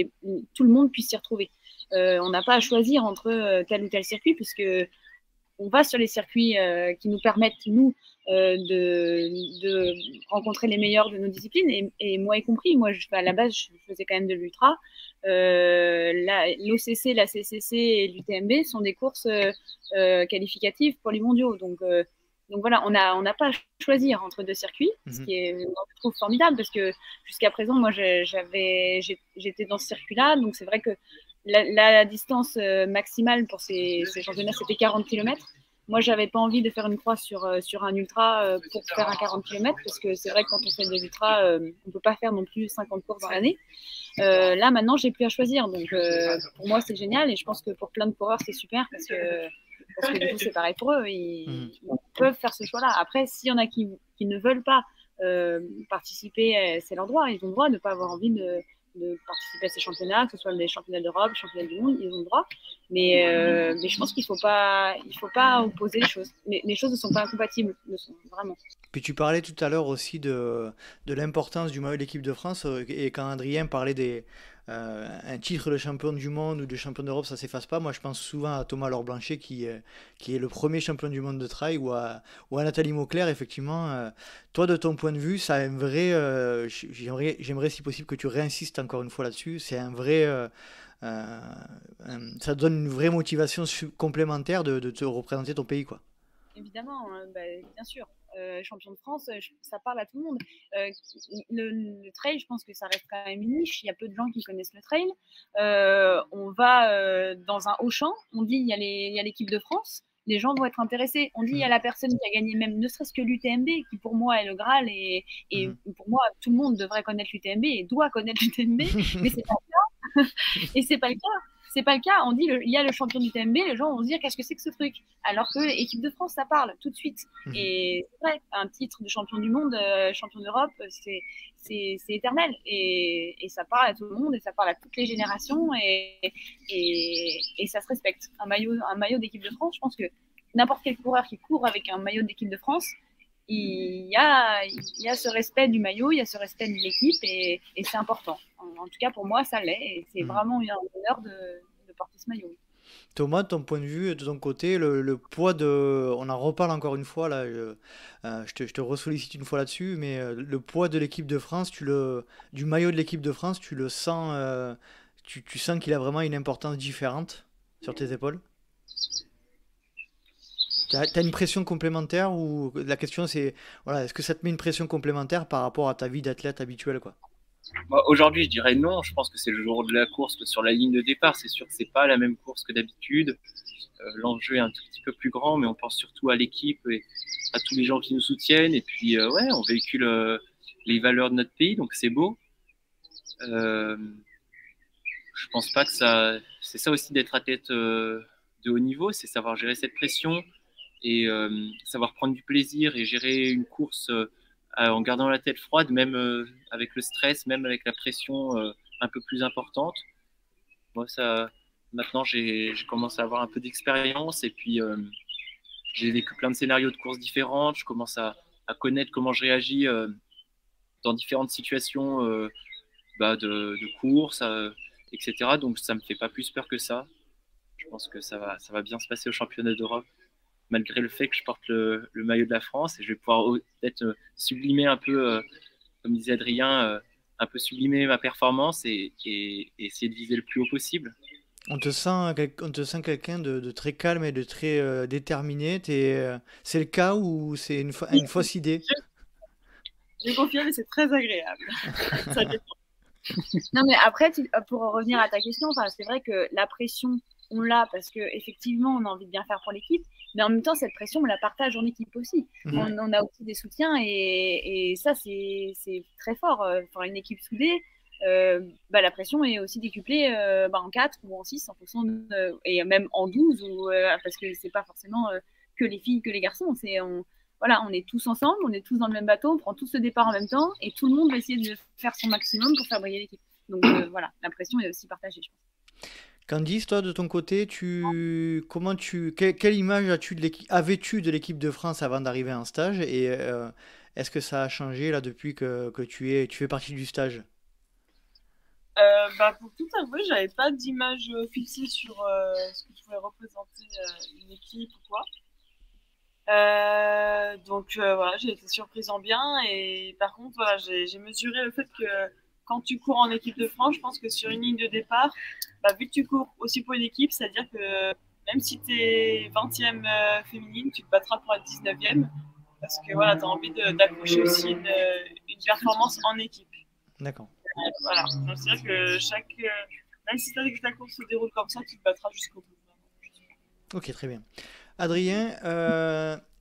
tout le monde puisse s'y retrouver. On n'a pas à choisir entre tel ou tel circuit puisque on va sur les circuits qui nous permettent, nous, de rencontrer les meilleurs de nos disciplines, et moi y compris. Moi, à la base, je faisais quand même de l'ultra. L'OCC, la CCC et l'UTMB sont des courses qualificatives pour les mondiaux. Donc voilà, on n'a pas à choisir entre deux circuits, ce qui est, je trouve, formidable, parce que jusqu'à présent, moi, j'étais dans ce circuit-là, donc c'est vrai que la distance maximale pour ces championnats, c'était 40 km. Moi, j'avais pas envie de faire une croix sur un ultra pour faire un 40 km, parce que c'est vrai que quand on fait de l'ultra, on peut pas faire non plus 50 courses dans l'année. Là, maintenant, j'ai plus à choisir. Donc, pour moi, c'est génial. Et je pense que pour plein de coureurs, c'est super, parce que du coup, c'est pareil pour eux. Ils peuvent faire ce choix-là. Après, s'il y en a qui ne veulent pas participer, c'est leur droit. Ils ont le droit de ne pas avoir envie de participer à ces championnats, que ce soit les championnats d'Europe, les championnats du monde, ils ont le droit. Mais je pense qu'il faut pas opposer les choses. Les choses ne sont pas incompatibles, vraiment. Puis tu parlais tout à l'heure aussi de l'importance du maillot de l'équipe de France, et quand Adrien parlait un titre de champion du monde ou de champion d'Europe, ça s'efface pas. Moi, je pense souvent à Thomas Laure-Blanchet qui est le premier champion du monde de trail, ou à Nathalie Mauclair. Effectivement, toi, de ton point de vue, ça a un vrai. J'aimerais si possible que tu réinsistes encore une fois là-dessus. C'est un vrai. Ça donne une vraie motivation complémentaire de te représenter ton pays, quoi. Évidemment, bien sûr. Champion de France, ça parle à tout le monde. Le trail, je pense que ça reste quand même une niche. Il y a peu de gens qui connaissent le trail. On va dans un Auchan, on dit il y a l'équipe de France. Les gens vont être intéressés. On dit il y a la personne qui a gagné même ne serait-ce que l'UTMB, qui pour moi est le Graal, et pour moi tout le monde devrait connaître l'UTMB et doit connaître l'UTMB, mais c'est pas le cas. Et c'est pas le cas. C'est pas le cas. On dit il y a le champion du TMB, les gens vont se dire qu'est-ce que c'est que ce truc, alors que l'équipe de France, ça parle tout de suite. Et c'est vrai, un titre de champion du monde, champion d'Europe, c'est éternel, et ça parle à tout le monde, et ça parle à toutes les générations, et ça se respecte. Un maillot d'équipe de France, je pense que n'importe quel coureur qui court avec un maillot d'équipe de France, il y a ce respect du maillot, il y a ce respect de l'équipe, et c'est important. En tout cas, pour moi, ça l'est, et c'est vraiment un honneur de porter ce maillot. Thomas, de ton point de vue, de ton côté, le poids de... On en reparle encore une fois, là, je te ressollicite une fois là-dessus, mais le poids de l'équipe de France, du maillot de l'équipe de France, tu le sens, tu sens qu'il a vraiment une importance différente sur tes épaules? T'as une pression complémentaire, ou la question c'est, voilà, est-ce que ça te met une pression complémentaire par rapport à ta vie d'athlète habituelle, quoi? Aujourd'hui, je dirais non. Je pense que c'est le jour de la course sur la ligne de départ. C'est sûr que c'est pas la même course que d'habitude. L'enjeu est un tout petit peu plus grand, mais on pense surtout à l'équipe et à tous les gens qui nous soutiennent. Et puis, ouais, on véhicule les valeurs de notre pays, donc c'est beau. Je pense pas que ça. C'est ça aussi d'être athlète de haut niveau, c'est savoir gérer cette pression et savoir prendre du plaisir et gérer une course en gardant la tête froide, même avec le stress, même avec la pression un peu plus importante. Moi, ça, maintenant, j'ai commencé à avoir un peu d'expérience et puis j'ai vécu plein de scénarios de courses différentes. Je commence à connaître comment je réagis dans différentes situations de course, etc. Donc, ça me fait pas plus peur que ça. Je pense que ça va bien se passer au championnat d'Europe, malgré le fait que je porte le maillot de la France et je vais pouvoir peut-être sublimer un peu, comme disait Adrien, un peu sublimer ma performance et essayer de viser le plus haut possible. On te sent quelqu'un de très calme et de très déterminé. C'est le cas ou c'est une fausse idée? Je confirme, c'est très agréable. Ça dépend. Non, mais après, pour revenir à ta question, c'est vrai que la pression, on l'a parce qu'effectivement, on a envie de bien faire pour l'équipe, mais en même temps, cette pression, on la partage en équipe aussi. On a aussi des soutiens et ça, c'est très fort. Une équipe soudée, la pression est aussi décuplée en 4 ou en 6, en fonction et même en 12, parce que c'est pas forcément que les filles, que les garçons. On est tous ensemble, on est tous dans le même bateau, on prend tous le départ en même temps et tout le monde va essayer de faire son maximum pour faire briller l'équipe. Donc la pression est aussi partagée, je pense. Candice, toi, de ton côté, quelle image avais-tu de l'équipe de France avant d'arriver en stage et est-ce que ça a changé là depuis que tu fais partie du stage? Pour tout avouer, j'avais pas d'image fixée sur ce que pouvait représenter une équipe ou quoi. Voilà, j'ai été surprise en bien et par contre, voilà, j'ai mesuré le fait que quand tu cours en équipe de France, je pense que sur une ligne de départ, vu que tu cours aussi pour une équipe, c'est-à-dire que même si tu es 20e féminine, tu te battras pour être 19e parce que voilà, tu as envie d'accrocher aussi une performance en équipe. D'accord. Voilà, donc c'est-à-dire que même si ta course se déroule comme ça, tu te battras jusqu'au bout. Ok, très bien. Adrien,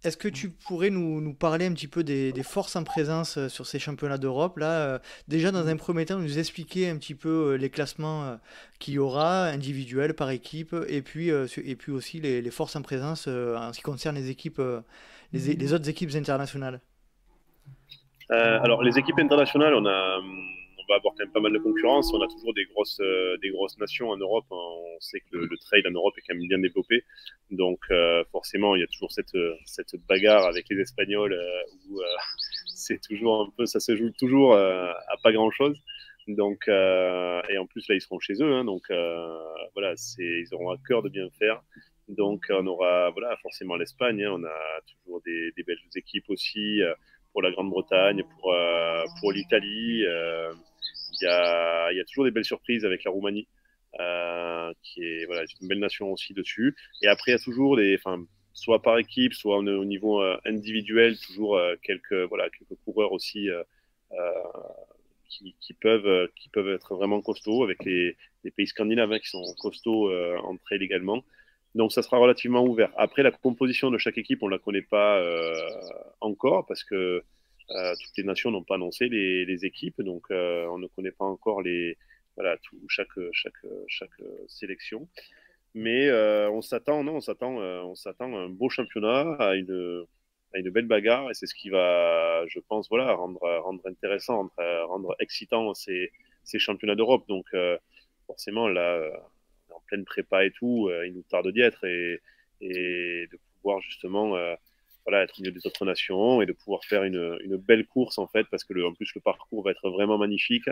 est-ce que tu pourrais nous parler un petit peu des forces en présence sur ces championnats d'Europe là, déjà dans un premier temps, nous expliquer un petit peu les classements qu'il y aura, individuels, par équipe, et puis aussi les forces en présence en ce qui concerne les équipes, les autres équipes internationales. Alors, les équipes internationales, on va avoir quand même pas mal de concurrence. On a toujours des grosses nations en Europe. On sait que le trail en Europe est quand même bien développé. Donc, forcément, il y a toujours cette bagarre avec les Espagnols où c'est toujours un peu, ça se joue toujours à pas grand-chose. Donc, et en plus, là, ils seront chez eux. Donc, voilà, ils auront à cœur de bien faire. Donc, on aura, voilà, forcément l'Espagne. On a toujours des belles équipes aussi. Pour la Grande-Bretagne, pour l'Italie. Il y a toujours des belles surprises avec la Roumanie, qui est une belle nation aussi dessus. Et après, il y a toujours soit par équipe, soit au niveau individuel, toujours quelques coureurs aussi qui peuvent être vraiment costauds, avec les pays scandinaves qui sont costauds en trail également. Donc, ça sera relativement ouvert. Après, la composition de chaque équipe, on ne la connaît pas encore parce que toutes les nations n'ont pas annoncé les équipes. Donc, on ne connaît pas encore chaque sélection. Mais on s'attend à un beau championnat, à une belle bagarre. Et c'est ce qui va, je pense, rendre intéressant, rendre excitant ces championnats d'Europe. Donc, forcément, là, en pleine prépa et tout, il nous tarde d'y être et de pouvoir justement être au milieu des autres nations et de pouvoir faire une belle course en fait, parce que en plus le parcours va être vraiment magnifique.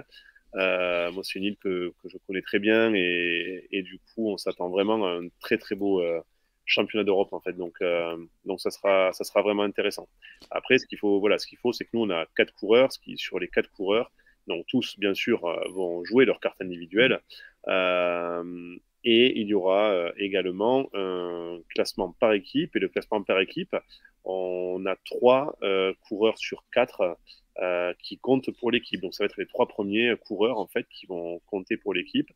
Moi, c'est une île que je connais très bien et du coup, on s'attend vraiment à un très très beau championnat d'Europe en fait. Donc ça sera vraiment intéressant. Après, ce qu'il faut, c'est que nous on a 4 coureurs, sur les 4 coureurs, donc tous bien sûr vont jouer leur carte individuelle. Et il y aura également un classement par équipe. Et le classement par équipe, on a 3 coureurs sur 4 qui comptent pour l'équipe. Donc ça va être les 3 premiers coureurs en fait qui vont compter pour l'équipe.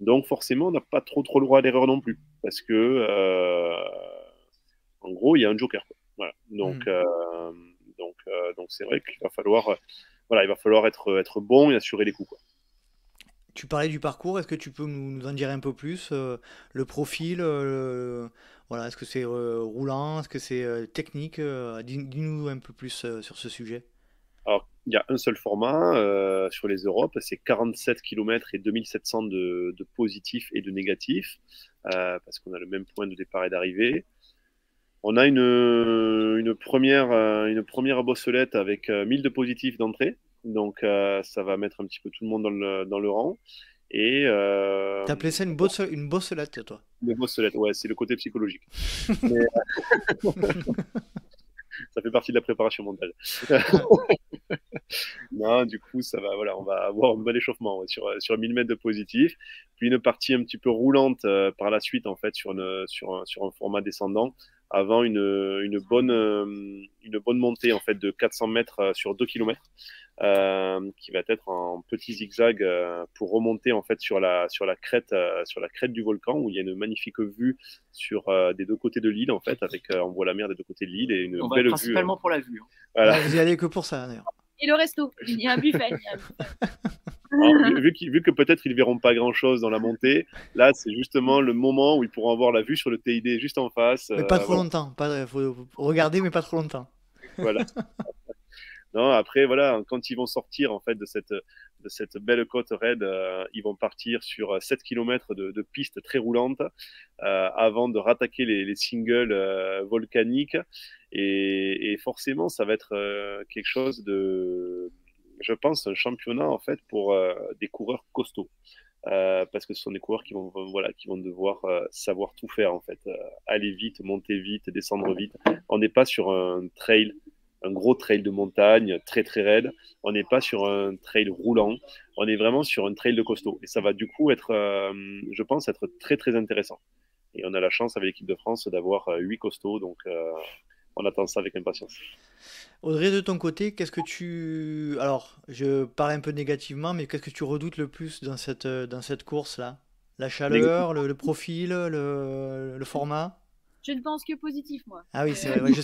Donc forcément, on n'a pas trop le droit à l'erreur non plus, parce que en gros, il y a un joker, quoi. Voilà. Donc c'est vrai qu'il va falloir, voilà, il va falloir être bon et assurer les coups, quoi. Tu parlais du parcours, est-ce que tu peux nous en dire un peu plus le profil, voilà, est-ce que c'est roulant, est-ce que c'est technique dis-nous un peu plus sur ce sujet. Alors, il y a un seul format sur les Europes, c'est 47 km et 2700 de positifs et de négatifs, parce qu'on a le même point de départ et d'arrivée. On a une première bosselette avec 1000 de positifs d'entrée, donc ça va mettre un petit peu tout le monde dans le rang. Et T'as appelé ça une bosselette, toi? une bosselette, ouais, c'est le côté psychologique. Mais, ça fait partie de la préparation mentale. Non, du coup, ça va, voilà, on va avoir un bon échauffement, ouais, sur 1000 mètres de positif, puis une partie un petit peu roulante par la suite, en fait, sur un format descendant, avant une bonne montée en fait de 400 mètres sur 2 km, qui va être en petit zigzag pour remonter en fait sur la crête du volcan, où il y a une magnifique vue sur des deux côtés de l'île, en fait, avec on voit la mer des deux côtés de l'île et une On va belle vue. principalement pour la vue. Voilà. Ouais, vous y allez que pour ça, d'ailleurs. Et le resto, il y a un buffet. Alors, vu que peut-être ils verront pas grand-chose dans la montée, là c'est justement le moment où ils pourront avoir la vue sur le TID juste en face. Mais pas trop Voilà. longtemps, faut regarder, mais pas trop longtemps. Voilà. Non, après voilà, quand ils vont sortir en fait de cette belle côte raide, ils vont partir sur 7 km de pistes très roulantes avant de rattaquer les singles volcaniques, et forcément ça va être quelque chose de, je pense, un championnat en fait pour des coureurs costauds. Parce que ce sont des coureurs qui vont devoir savoir tout faire en fait, aller vite, monter vite, descendre vite. On n'est pas sur un gros trail de montagne très très raide. On n'est pas sur un trail roulant. On est vraiment sur un trail de costaud. Et ça va du coup être, je pense, être très très intéressant. Et on a la chance avec l'équipe de France d'avoir 8 costauds, donc on attend ça avec impatience. Audrey, de ton côté, qu'est-ce que tu... Alors, je parle un peu négativement, mais qu'est-ce que tu redoutes le plus dans cette course-là? La chaleur, le profil, le format? Je ne pense que positif, moi. Ah oui, c'est vrai, ouais, je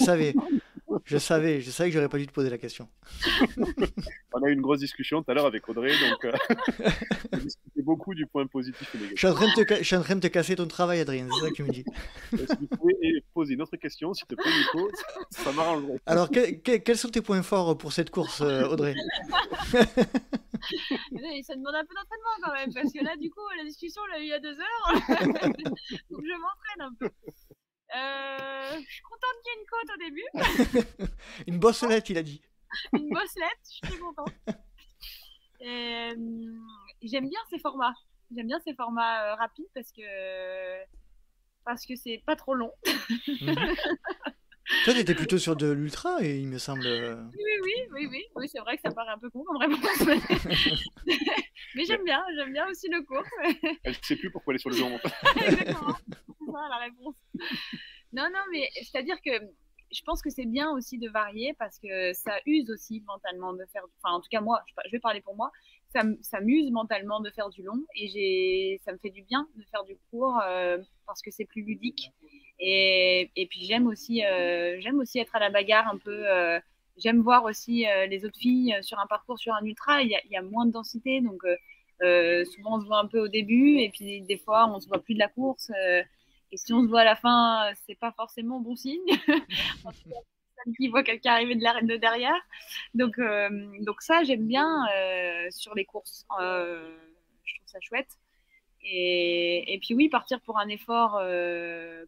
savais que j'aurais pas dû te poser la question. On a eu une grosse discussion tout à l'heure avec Audrey, donc on discutait beaucoup du point positif et Je négatif. suis en train de te casser ton travail, Adrien, c'est ça que tu me dis. Si vous pouvez poser une autre question, s'il te plaît, Nico, ça m'arrangerait. Alors, quels sont tes points forts pour cette course, Audrey? Ça demande un peu d'entraînement quand même, parce que là, du coup, la discussion, on l'a eu il y a 2 heures. Donc, je m'entraîne un peu. Je suis contente qu'il y ait une côte au début. Une bosselette, il a dit. Une bosselette, je suis très contente. J'aime bien ces formats. J'aime bien ces formats rapides parce que c'est pas trop long. Toi, t'étais plutôt sur de l'ultra, il me semble. Oui, c'est vrai que ça paraît un peu con comme réponse. Mais j'aime bien aussi le cours. Elle ne sait plus pourquoi elle est sur le long. Exactement, c'est ça la réponse. Non, mais c'est-à-dire que je pense que c'est bien aussi de varier parce que ça use aussi mentalement de faire. Enfin, en tout cas, moi, je vais parler pour moi. Ça m'use mentalement de faire du long et ça me fait du bien de faire du court parce que c'est plus ludique. Et puis j'aime aussi être à la bagarre un peu. J'aime voir aussi les autres filles sur un parcours, sur un ultra. Il y a moins de densité, donc souvent on se voit un peu au début et puis des fois on se voit plus de la course. Et si on se voit à la fin, c'est pas forcément bon signe. En tout cas, personne qui voit quelqu'un arriver de derrière. Donc ça, j'aime bien sur les courses. Je trouve ça chouette. Et puis oui, partir pour un effort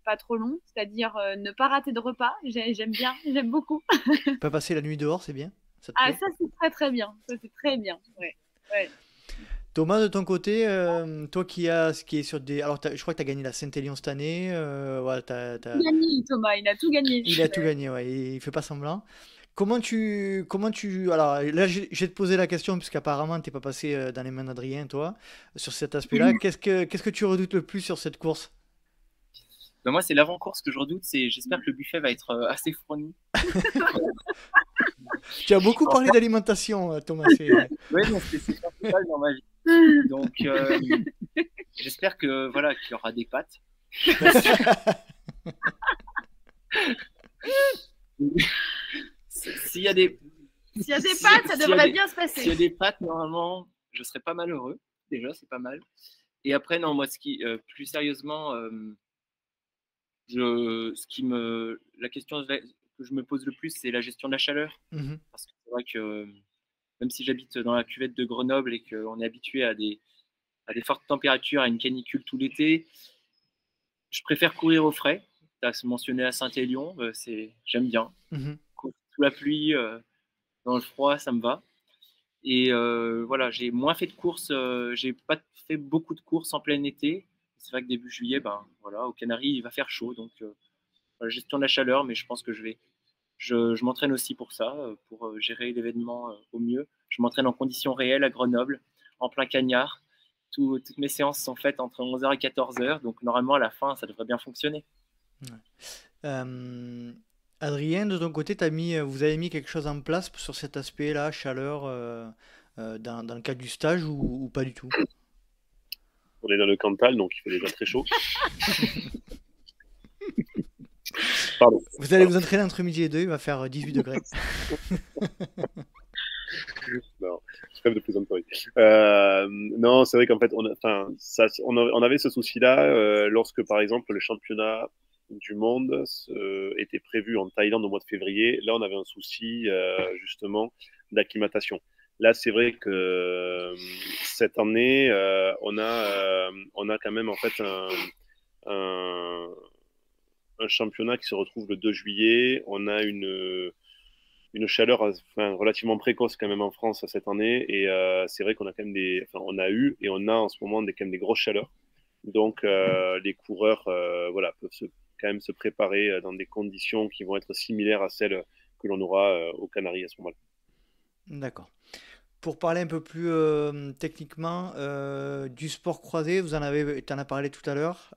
pas trop long, c'est-à-dire ne pas rater de repas. J'aime beaucoup. Pas passer la nuit dehors, c'est bien? Ça te Ah, plaît? ça c'est très très bien. Ça c'est très bien. Ouais. Thomas, de ton côté, toi qui est sur des... Alors, je crois que tu as gagné la Saint-Élion cette année. Voilà, Gagné, Thomas, il a tout gagné. Il a tout gagné, ouais, il fait pas semblant. Comment tu... Alors, là, je vais te poser la question, puisqu'apparemment, tu n'es pas passé dans les mains d'Adrien, toi, sur cet aspect-là. Qu'est-ce que tu redoutes le plus sur cette course? Ben moi, c'est l'avant-course que je redoute. J'espère que le buffet va être assez fourni. Tu as beaucoup parlé d'alimentation, Thomas. Oui, c'est principal dans ma vie. Donc, j'espère que voilà qu'il y aura des pâtes. S'il y a des pâtes, ça devrait bien se passer. S'il y a des pâtes, normalement, je serais pas malheureux. Déjà, c'est pas mal. Et après, non, moi, plus sérieusement, la question que je me pose le plus, c'est la gestion de la chaleur. Parce que c'est vrai que même si j'habite dans la cuvette de Grenoble et qu'on est habitué à des fortes températures, à une canicule tout l'été, je préfère courir au frais. Tu as mentionné à Saint-Élion, j'aime bien. Courir sous la pluie, dans le froid, ça me va. Et voilà, j'ai moins fait de courses, j'ai pas fait beaucoup de courses en plein été. C'est vrai que début juillet, voilà, aux Canaries, il va faire chaud, donc la gestion de la chaleur, mais je pense que je m'entraîne aussi pour ça, pour gérer l'événement au mieux. Je m'entraîne en conditions réelles à Grenoble, en plein cagnard. Toutes mes séances sont faites entre 11h et 14h, donc normalement à la fin, ça devrait bien fonctionner. Adrien, de ton côté, vous avez mis quelque chose en place sur cet aspect-là, chaleur, dans le cadre du stage ou pas du tout? On est dans le Cantal, donc il fait déjà très chaud. Pardon. Vous allez vous entraîner entre midi et 2, il va faire 18 degrés. Non, je rêve de plaisanterie. Non, c'est vrai qu'en fait, on avait ce souci-là lorsque, par exemple, le championnat du monde était prévu en Thaïlande au mois de février. Là, on avait un souci justement d'acclimatation. Là, c'est vrai que cette année, on a quand même en fait un championnat qui se retrouve le 2 juillet. On a une chaleur relativement précoce quand même en France cette année. Et c'est vrai qu'on a quand même on a eu et on a en ce moment quand même des grosses chaleurs. Donc, les coureurs peuvent quand même se préparer dans des conditions qui vont être similaires à celles que l'on aura aux Canaries à ce moment-là. D'accord. Pour parler un peu plus techniquement du sport croisé, tu en as parlé tout à l'heure,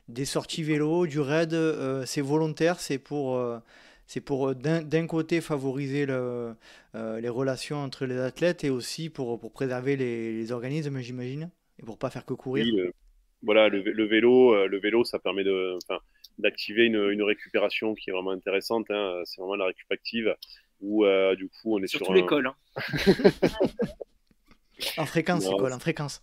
des sorties vélo, du raid, c'est volontaire, c'est pour d'un côté favoriser les relations entre les athlètes et aussi pour préserver les organismes, j'imagine, et pour pas faire que courir. Oui, le vélo, ça permet d'activer une récupération qui est vraiment intéressante. C'est vraiment la récup active où du coup on est surtout l'école. En fréquence, en fréquence.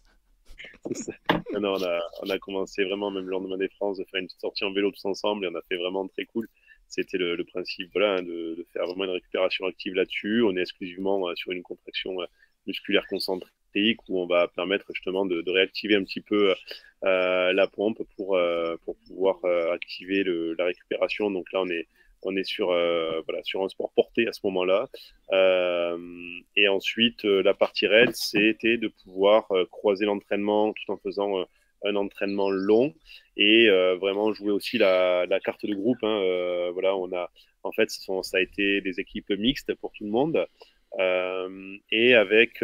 Non, on a commencé vraiment même le lendemain des France de faire une petite sortie en vélo tous ensemble et on a fait vraiment très cool. C'était le principe de faire vraiment une récupération active là-dessus. On est exclusivement sur une contraction musculaire concentrique où on va permettre justement de réactiver un petit peu la pompe pour pouvoir activer la récupération. Donc là, on est sur un sport porté à ce moment-là. Et ensuite, la partie raid, c'était de pouvoir croiser l'entraînement tout en faisant un entraînement long et vraiment jouer aussi la carte de groupe. Ça a été des équipes mixtes pour tout le monde. Et avec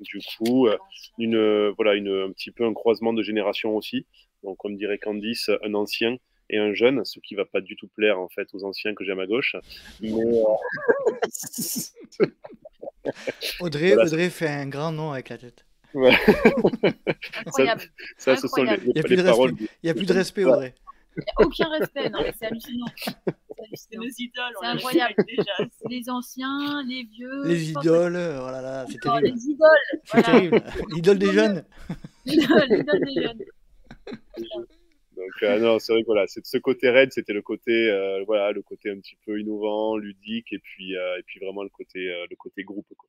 du coup un petit peu un croisement de génération aussi. Donc on dirait Candice, un ancien et un jeune, ce qui va pas du tout plaire en fait aux anciens que j'ai à ma gauche. Mais Audrey fait un grand nom avec la tête. Ouais. Incroyable. Ça, ce sont les paroles. Il n'y a plus de respect, Audrey. Il n'y a aucun respect, non, c'est hallucinant. C'est nos idoles, c'est incroyable. Déjà. C'est les anciens, les vieux. Les idoles, oh là là, c'est terrible. Les idoles. C'est terrible. L'idole des jeunes. L'idole des jeunes. Donc non, c'est vrai que c'est ce côté raid, c'était le côté le côté un petit peu innovant, ludique et puis vraiment le côté groupe quoi.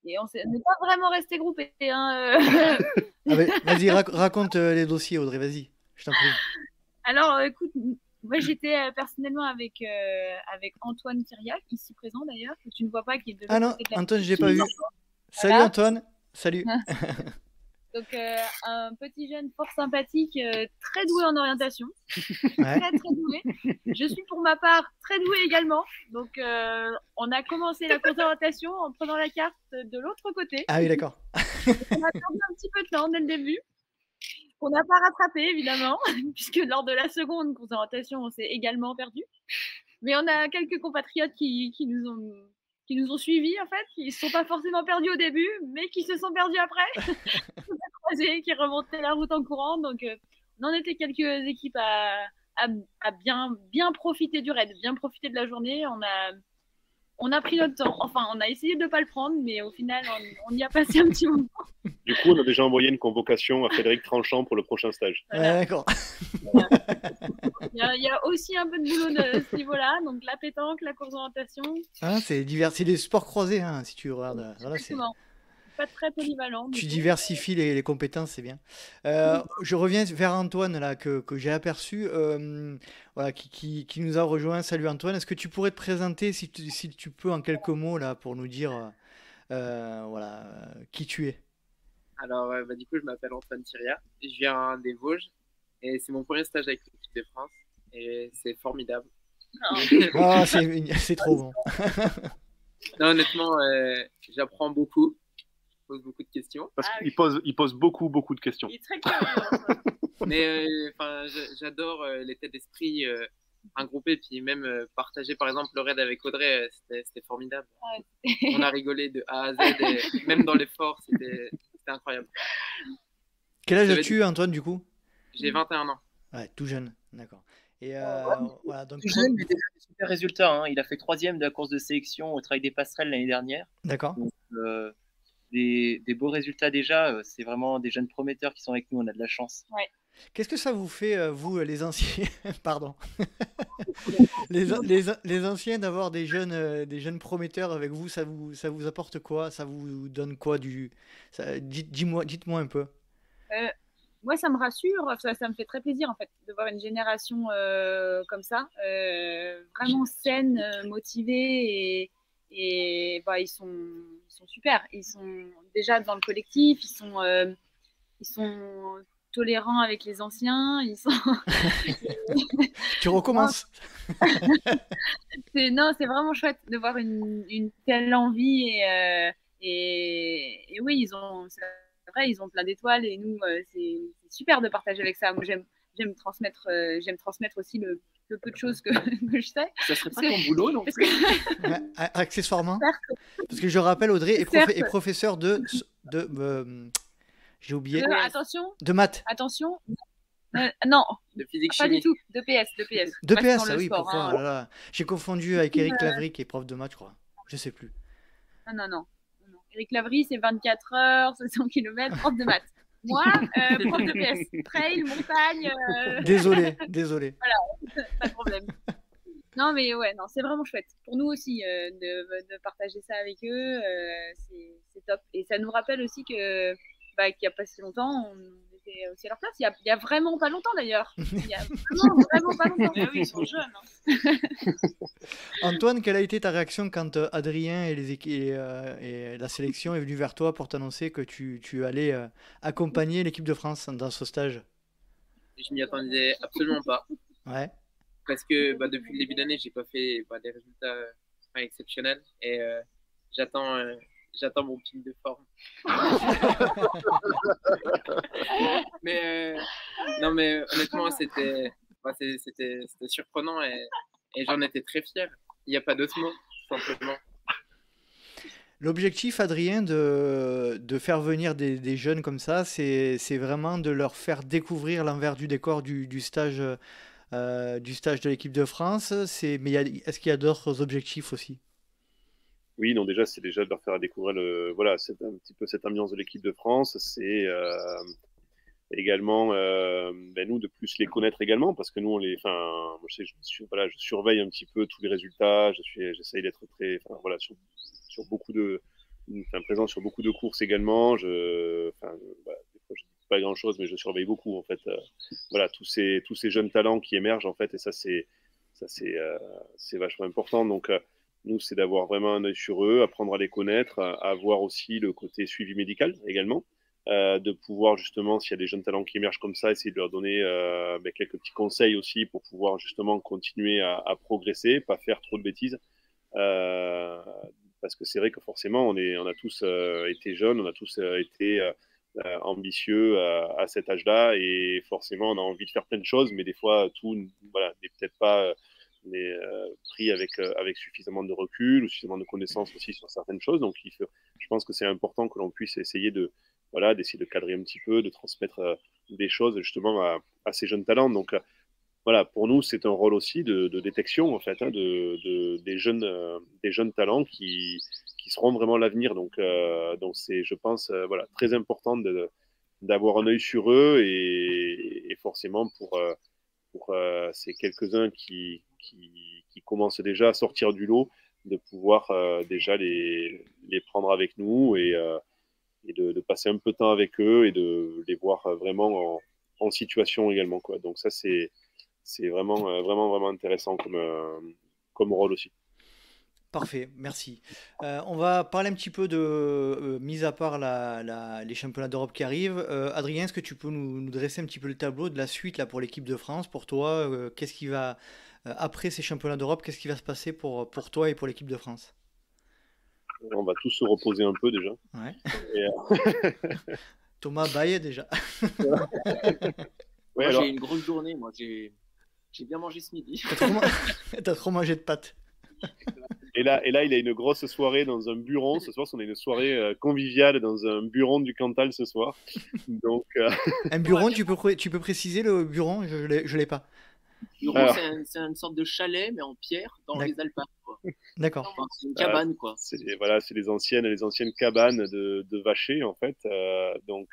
Et on n'est pas vraiment resté groupés. Vas-y, raconte les dossiers, Audrey, vas-y, je t'en prie. Alors, écoute, moi j'étais personnellement avec Antoine Kiriac, ici présent d'ailleurs, que tu ne vois pas, qui est de l'autre côté de la Antoine, je l'ai pas vu. Salut Antoine, salut. Donc, un petit jeune fort sympathique, très doué en orientation. Ouais. Très, très doué. Je suis pour ma part très douée également. Donc, on a commencé la course d'orientation en prenant la carte de l'autre côté. Ah oui, d'accord. On a perdu un petit peu de temps dès le début. qu'on n'a pas rattrapé évidemment, puisque lors de la seconde confrontation, on s'est également perdu. Mais on a quelques compatriotes qui nous ont suivis en fait, qui ne se sont pas forcément perdus au début, mais qui se sont perdus après. Qui remontaient la route en courant. Donc on en était quelques équipes à bien profiter du raid, bien profiter de la journée. On a pris notre temps. Enfin, on a essayé de ne pas le prendre, mais au final, on y a passé un petit moment. Du coup, on a déjà envoyé une convocation à Frédéric Tranchant pour le prochain stage. Voilà. D'accord. Voilà. Il y a aussi un peu de boulot de ce niveau-là. Donc, la pétanque, la course d'orientation. Ah, c'est des sports croisés, hein, si tu regardes. Voilà, Exactement. Pas très polyvalent. Tu diversifies les compétences, c'est bien. Je reviens vers Antoine, là, que j'ai aperçu, voilà, qui nous a rejoint. Salut Antoine, est-ce que tu pourrais te présenter, si tu peux, en quelques mots, là, pour nous dire voilà, qui tu es? Alors, du coup, je m'appelle Antoine Thiria, je viens des Vosges et c'est mon premier stage avec l'équipe de France et c'est formidable. Oh, c'est trop bon. Non, honnêtement, j'apprends beaucoup. Pose beaucoup de questions. Parce qu'il pose beaucoup de questions. Il est très curieux. Mais j'adore l'état d'esprit regroupé, puis même partager par exemple le raid avec Audrey, c'était formidable. Ouais. On a rigolé de A à Z, et même dans l'effort, c'était incroyable. Quel âge as-tu, Antoine, du coup? J'ai 21 ans. Ouais, tout jeune, d'accord. Et voilà, donc Tout jeune, mais déjà des super résultats. Hein. Il a fait 3e de la course de sélection au Trail des Passerelles l'année dernière. D'accord. Donc, des beaux résultats déjà. C'est vraiment des jeunes prometteurs qui sont avec nous. On a de la chance. Ouais. Qu'est-ce que ça vous fait, vous, les anciens, pardon, les anciens, d'avoir des jeunes prometteurs avec vous, ça vous apporte quoi? Ça vous donne quoi dites-moi un peu. Moi, ça me rassure, ça me fait très plaisir en fait de voir une génération comme ça, vraiment saine, motivée et bah, ils sont super. Ils sont déjà dans le collectif, ils sont tolérants avec les anciens, ils sont. Tu recommences. Non, c'est vraiment chouette de voir une telle envie et oui, c'est vrai, ils ont plein d'étoiles et nous, c'est super de partager avec ça. Moi, j'aime transmettre aussi le peu de choses que je sais. Ça serait pas ton boulot, non? Ouais, accessoirement. Parce que je rappelle, Audrey est professeur de j'ai oublié. Attention. De maths. Attention. Non. De physique pas chimie. du tout. De PS. De PS, oui, sport, pourquoi? hein. Oh là là. J'ai confondu avec Eric Lavry, qui est prof de maths, je crois. Je sais plus. Non. Eric Lavry, c'est 24 heures, 700 km, prof de maths. Moi, prof de PS. Trail, montagne. Désolé. Voilà, pas de problème. Non, mais ouais, non, c'est vraiment chouette. Pour nous aussi, de partager ça avec eux, c'est top. Et ça nous rappelle aussi qu'il n'y a pas si longtemps, on était aussi à leur place. Il y a vraiment pas longtemps d'ailleurs. Il y a vraiment pas longtemps. Mais oui, ils sont jeunes. Hein. Antoine, quelle a été ta réaction quand Adrien et la sélection est venu vers toi pour t'annoncer que tu allais accompagner l'équipe de France dans ce stage? Je m'y attendais absolument pas. Ouais. Parce que depuis le début d'année, j'ai pas fait des résultats exceptionnels et j'attends mon pic de forme. mais non, mais honnêtement, c'était surprenant et j'en étais très fier. Il n'y a pas d'autre mot, tout simplement. L'objectif, Adrien, de faire venir des jeunes comme ça, c'est vraiment de leur faire découvrir l'envers du décor du stage de l'équipe de France. Mais est-ce qu'il y a d'autres objectifs aussi? Oui, non, déjà, c'est déjà de leur faire découvrir un petit peu cette ambiance de l'équipe de France. C'est également, nous, de plus les connaître également, parce que nous, je surveille un petit peu tous les résultats. J'essaye d'être très, sur beaucoup présent sur beaucoup de courses également. Des fois, je dis pas grand chose, mais je surveille beaucoup, en fait. Tous ces jeunes talents qui émergent, en fait, et ça, c'est vachement important. Donc, nous, c'est d'avoir vraiment un œil sur eux, apprendre à les connaître, à avoir aussi le côté suivi médical également, de pouvoir justement, s'il y a des jeunes talents qui émergent comme ça, essayer de leur donner quelques petits conseils aussi pour pouvoir justement continuer à progresser, pas faire trop de bêtises. Parce que c'est vrai que forcément, on a tous été jeunes, on a tous été ambitieux à cet âge-là, et forcément on a envie de faire plein de choses, mais des fois tout voilà, n'est peut-être pas pris avec suffisamment de recul ou suffisamment de connaissances aussi sur certaines choses. Donc je pense que c'est important que l'on puisse essayer d'essayer de cadrer un petit peu, de transmettre des choses justement à ces jeunes talents. Donc voilà, pour nous, c'est un rôle aussi de détection, en fait, hein, des jeunes talents qui seront vraiment l'avenir. Donc c'est, je pense, voilà, très important d'avoir un œil sur eux, et forcément pour ces quelques-uns qui commencent déjà à sortir du lot, de pouvoir déjà les prendre avec nous, et de passer un peu de temps avec eux, et de les voir vraiment en situation également, quoi. Donc ça, c'est vraiment intéressant comme rôle aussi. Parfait, merci. On va parler un petit peu de, mis à part les championnats d'Europe qui arrivent. Adrien, est-ce que tu peux nous dresser un petit peu le tableau de la suite là, pour l'équipe de France? Pour toi, qu'est-ce qui va, après ces championnats d'Europe, qu'est-ce qui va se passer pour toi et pour l'équipe de France? On va tous se reposer un peu déjà. Ouais. Et, Thomas baille déjà. Ouais, j'ai une grosse journée, moi j'ai bien mangé ce midi. T'as trop mangé de pâtes. Et là, il a une grosse soirée dans un buron ce soir. On a une soirée conviviale dans un buron du Cantal ce soir. Donc, un buron, tu peux préciser le buron? Je l'ai pas. Buron, c'est une sorte de chalet, mais en pierre, dans les Alpes. D'accord. Enfin, c'est une cabane, quoi. C'est les anciennes cabanes de Vacher, en fait. Donc,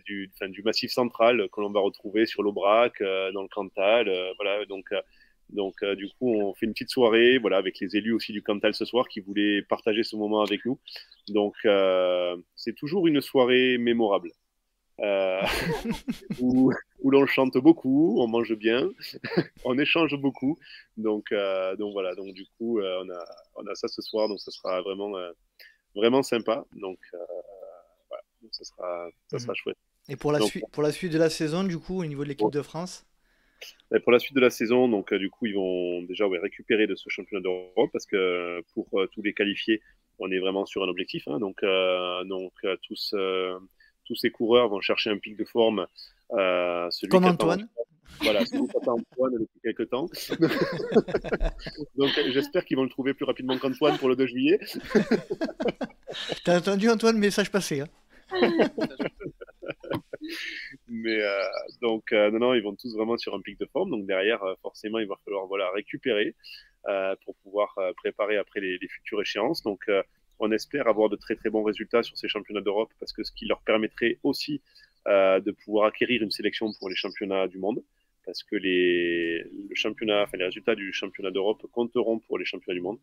du Massif central que l'on va retrouver sur l'Aubrac, dans le Cantal. Voilà, donc, du coup, on fait une petite soirée, voilà, avec les élus aussi du Cantal ce soir qui voulaient partager ce moment avec nous. Donc, c'est toujours une soirée mémorable, où l'on chante beaucoup, on mange bien, on échange beaucoup. Donc voilà. Donc du coup, on a ça ce soir, donc ça sera vraiment sympa. Donc voilà, donc ça sera chouette. Et pour la suite de la saison, du coup, au niveau de l'équipe de France? Et pour la suite de la saison, donc du coup, ils vont déjà récupérer de ce championnat d'Europe, parce que pour tous les qualifiés, on est vraiment sur un objectif, hein. Donc tous ces coureurs vont chercher un pic de forme. Comme Antoine. Voilà, celui qui attend Antoine depuis quelques temps. Donc j'espère qu'ils vont le trouver plus rapidement qu'Antoine pour le 2 juillet. T'as entendu, Antoine, message passé, hein? Mais non, ils vont tous vraiment sur un pic de forme. Donc derrière, forcément, il va falloir récupérer pour pouvoir préparer après les futures échéances. Donc on espère avoir de très très bons résultats sur ces championnats d'Europe, parce que ce qui leur permettrait aussi de pouvoir acquérir une sélection pour les championnats du monde, parce que les résultats du championnat d'Europe compteront pour les championnats du monde.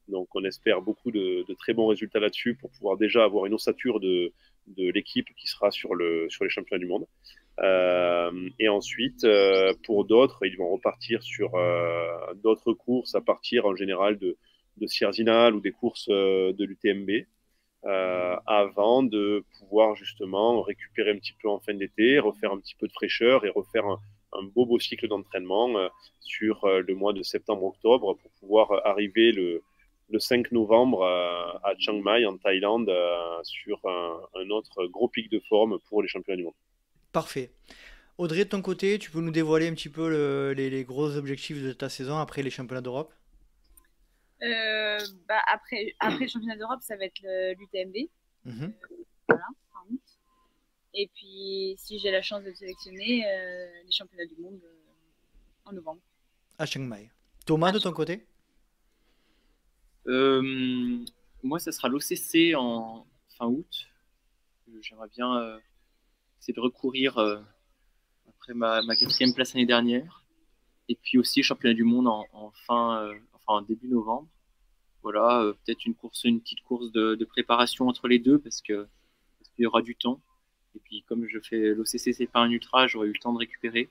Donc on espère beaucoup de très bons résultats là-dessus, pour pouvoir déjà avoir une ossature de l'équipe qui sera sur les championnats du monde. Et ensuite, pour d'autres, ils vont repartir sur d'autres courses, à partir en général de Sierzinal ou des courses de l'UTMB, avant de pouvoir justement récupérer un petit peu en fin d'été, refaire un petit peu de fraîcheur et refaire un beau cycle d'entraînement sur le mois de septembre-octobre, pour pouvoir arriver le 5 novembre à Chiang Mai en Thaïlande, sur un autre gros pic de forme pour les championnats du monde. Parfait. Audrey, de ton côté, tu peux nous dévoiler un petit peu les gros objectifs de ta saison après les championnats d'Europe? Après le championnat d'Europe, ça va être l'UTMB. Voilà, en août. Et puis, si j'ai la chance d'être sélectionnée, les championnats du monde en novembre. À Chiang Mai. Thomas, de ton côté? Moi, ça sera l'OCC en fin août. J'aimerais bien essayer de recourir après ma 4e place l'année dernière. Et puis aussi championnat du monde en début novembre. Voilà, peut-être une petite course de préparation entre les deux, parce qu'il y aura du temps. Et puis comme je fais l'OCC, c'est pas un ultra, j'aurai eu le temps de récupérer.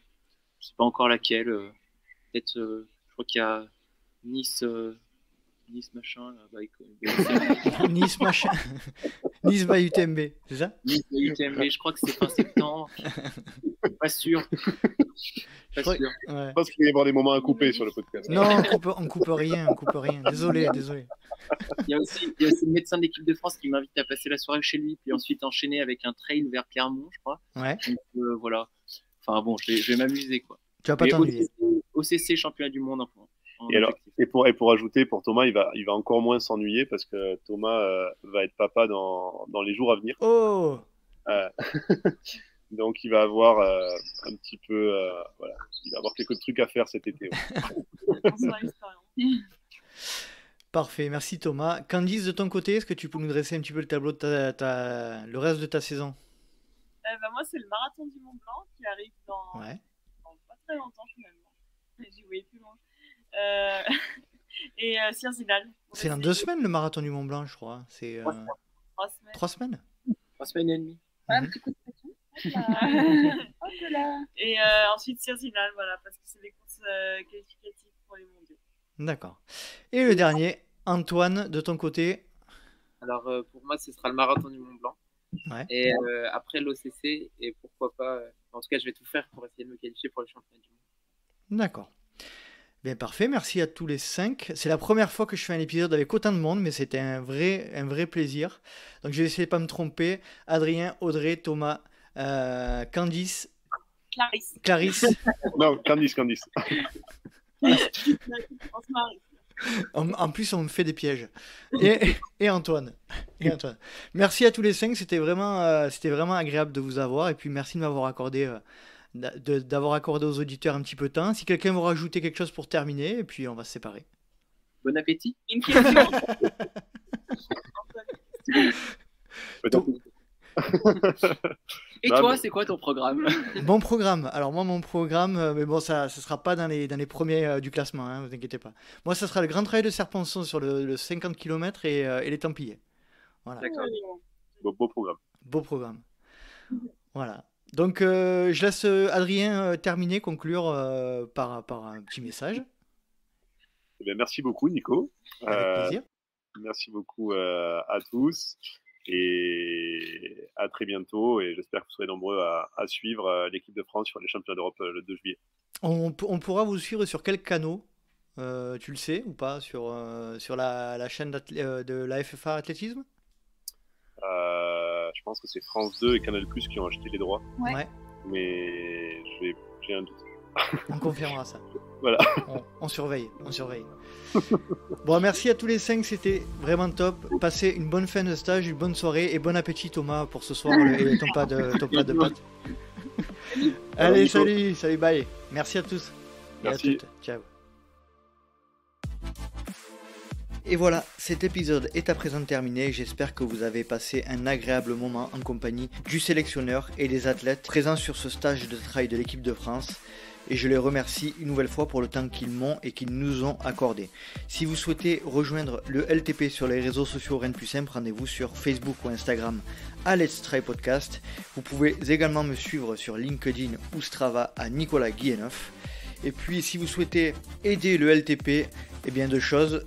Je sais pas encore laquelle. Peut-être, je crois qu'il y a Nice machin. Nice machin. Nice by UTMB, c'est ça? Nice by UTMB, je crois que c'est fin septembre. Pas sûr. Je pense qu'il va y avoir des moments à couper sur le podcast. Non, on coupe rien. Désolé. Il y a aussi le médecin de l'équipe de France qui m'invite à passer la soirée chez lui, puis ensuite enchaîner avec un trail vers Clermont, je crois. Ouais. Donc, voilà. Enfin bon, je vais m'amuser, quoi. Tu vas pas Mais t'ennuyer. OCC championnat du monde en Et, alors, objectif. et pour ajouter, pour Thomas, il va encore moins s'ennuyer parce que Thomas va être papa dans les jours à venir. Oh! Donc il va avoir un petit peu, voilà, il va avoir quelques trucs à faire cet été. On sera l'expérience. Parfait, merci Thomas. Candice, de ton côté, est-ce que tu peux nous dresser un petit peu le tableau de le reste de ta saison? Moi, c'est le marathon du Mont Blanc qui arrive dans pas très longtemps finalement. J'y voyais plus loin. Et Sierre-Zinal. C'est dans 2 semaines le marathon du Mont Blanc, je crois. C'est 3 semaines. 3 semaines? 3 semaines et demie. Un petit coup de pression. Hop là. Et ensuite Sierre-Zinal, voilà, parce que c'est des courses qualificatives pour les mondiaux. D'accord. Et le dernier, Antoine, de ton côté? Alors, pour moi, ce sera le marathon du Mont Blanc. Ouais. Et après l'OCC, et pourquoi pas, en tout cas, je vais tout faire pour essayer de me qualifier pour le championnat du monde. D'accord. Bien, parfait. Merci à tous les 5. C'est la première fois que je fais un épisode avec autant de monde, mais c'était un vrai plaisir. Donc, je vais essayer de ne pas me tromper. Adrien, Audrey, Thomas, Candice, Clarisse. Non, Candice. On se marie. En plus, on me fait des pièges. Et Antoine. Merci à tous les 5. C'était vraiment agréable de vous avoir. Et puis, merci de m'avoir accordé, d'avoir accordé aux auditeurs un petit peu de temps. Si quelqu'un veut rajouter quelque chose pour terminer, et puis on va se séparer. Bon appétit. Une question. Et toi, c'est quoi ton programme? Mon programme. Alors moi, mon programme, mais bon, ça sera pas dans les premiers du classement, hein, vous inquiétez pas. Moi, ça sera le Grand Trail de Serponçon sur le 50 km et les Templiers. Voilà. D'accord. Beau programme. Beau programme. Voilà. Donc, je laisse Adrien terminer, conclure par un petit message. Eh bien, merci beaucoup, Nico. Avec plaisir. Merci beaucoup à tous. Et à très bientôt. Et j'espère que vous serez nombreux à suivre l'équipe de France sur les championnats d'Europe le 2 juillet. On pourra vous suivre sur quel canot? Tu le sais ou pas? Sur la chaîne de la FFA Athlétisme? Je pense que c'est France 2 et Canal+ qui ont acheté les droits. Ouais. Mais j'ai un doute. On confirmera ça. Voilà. On surveille. Bon, merci à tous les 5, c'était vraiment top. Passez une bonne fin de stage, une bonne soirée et bon appétit Thomas pour ce soir et ton plat de pâtes. Allez, salut, bye. Merci à tous. Merci. Et à toutes. Ciao. Et voilà, cet épisode est à présent terminé. J'espère que vous avez passé un agréable moment en compagnie du sélectionneur et des athlètes présents sur ce stage de trail de l'équipe de France. Et je les remercie une nouvelle fois pour le temps qu'ils m'ont et qu'ils nous ont accordé. Si vous souhaitez rejoindre le LTP sur les réseaux sociaux Rennes Plus Simple, rendez-vous sur Facebook ou Instagram à Let's Try Podcast. Vous pouvez également me suivre sur LinkedIn ou Strava à Nicolas Guilleneuf. Et puis si vous souhaitez aider le LTP, eh bien 2 choses.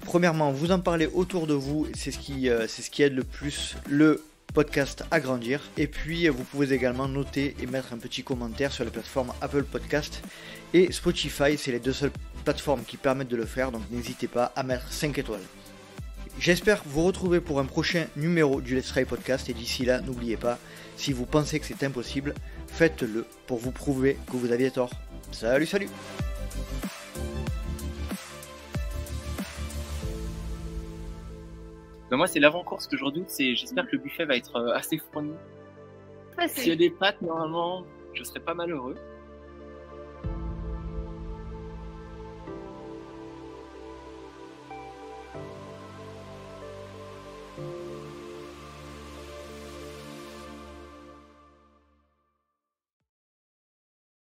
Premièrement, vous en parlez autour de vous, c'est ce qui aide le plus le podcast à grandir. Et puis vous pouvez également noter et mettre un petit commentaire sur les plateformes Apple Podcast et Spotify. C'est les 2 seules plateformes qui permettent de le faire, donc n'hésitez pas à mettre 5 étoiles. J'espère vous retrouver pour un prochain numéro du Let's Try Podcast, et d'ici là, n'oubliez pas, si vous pensez que c'est impossible, faites-le pour vous prouver que vous aviez tort. Salut. Ben moi, c'est l'avant-course que je redoute. J'espère que le buffet va être assez fourni. S'il y a des pâtes, normalement, je serai pas malheureux.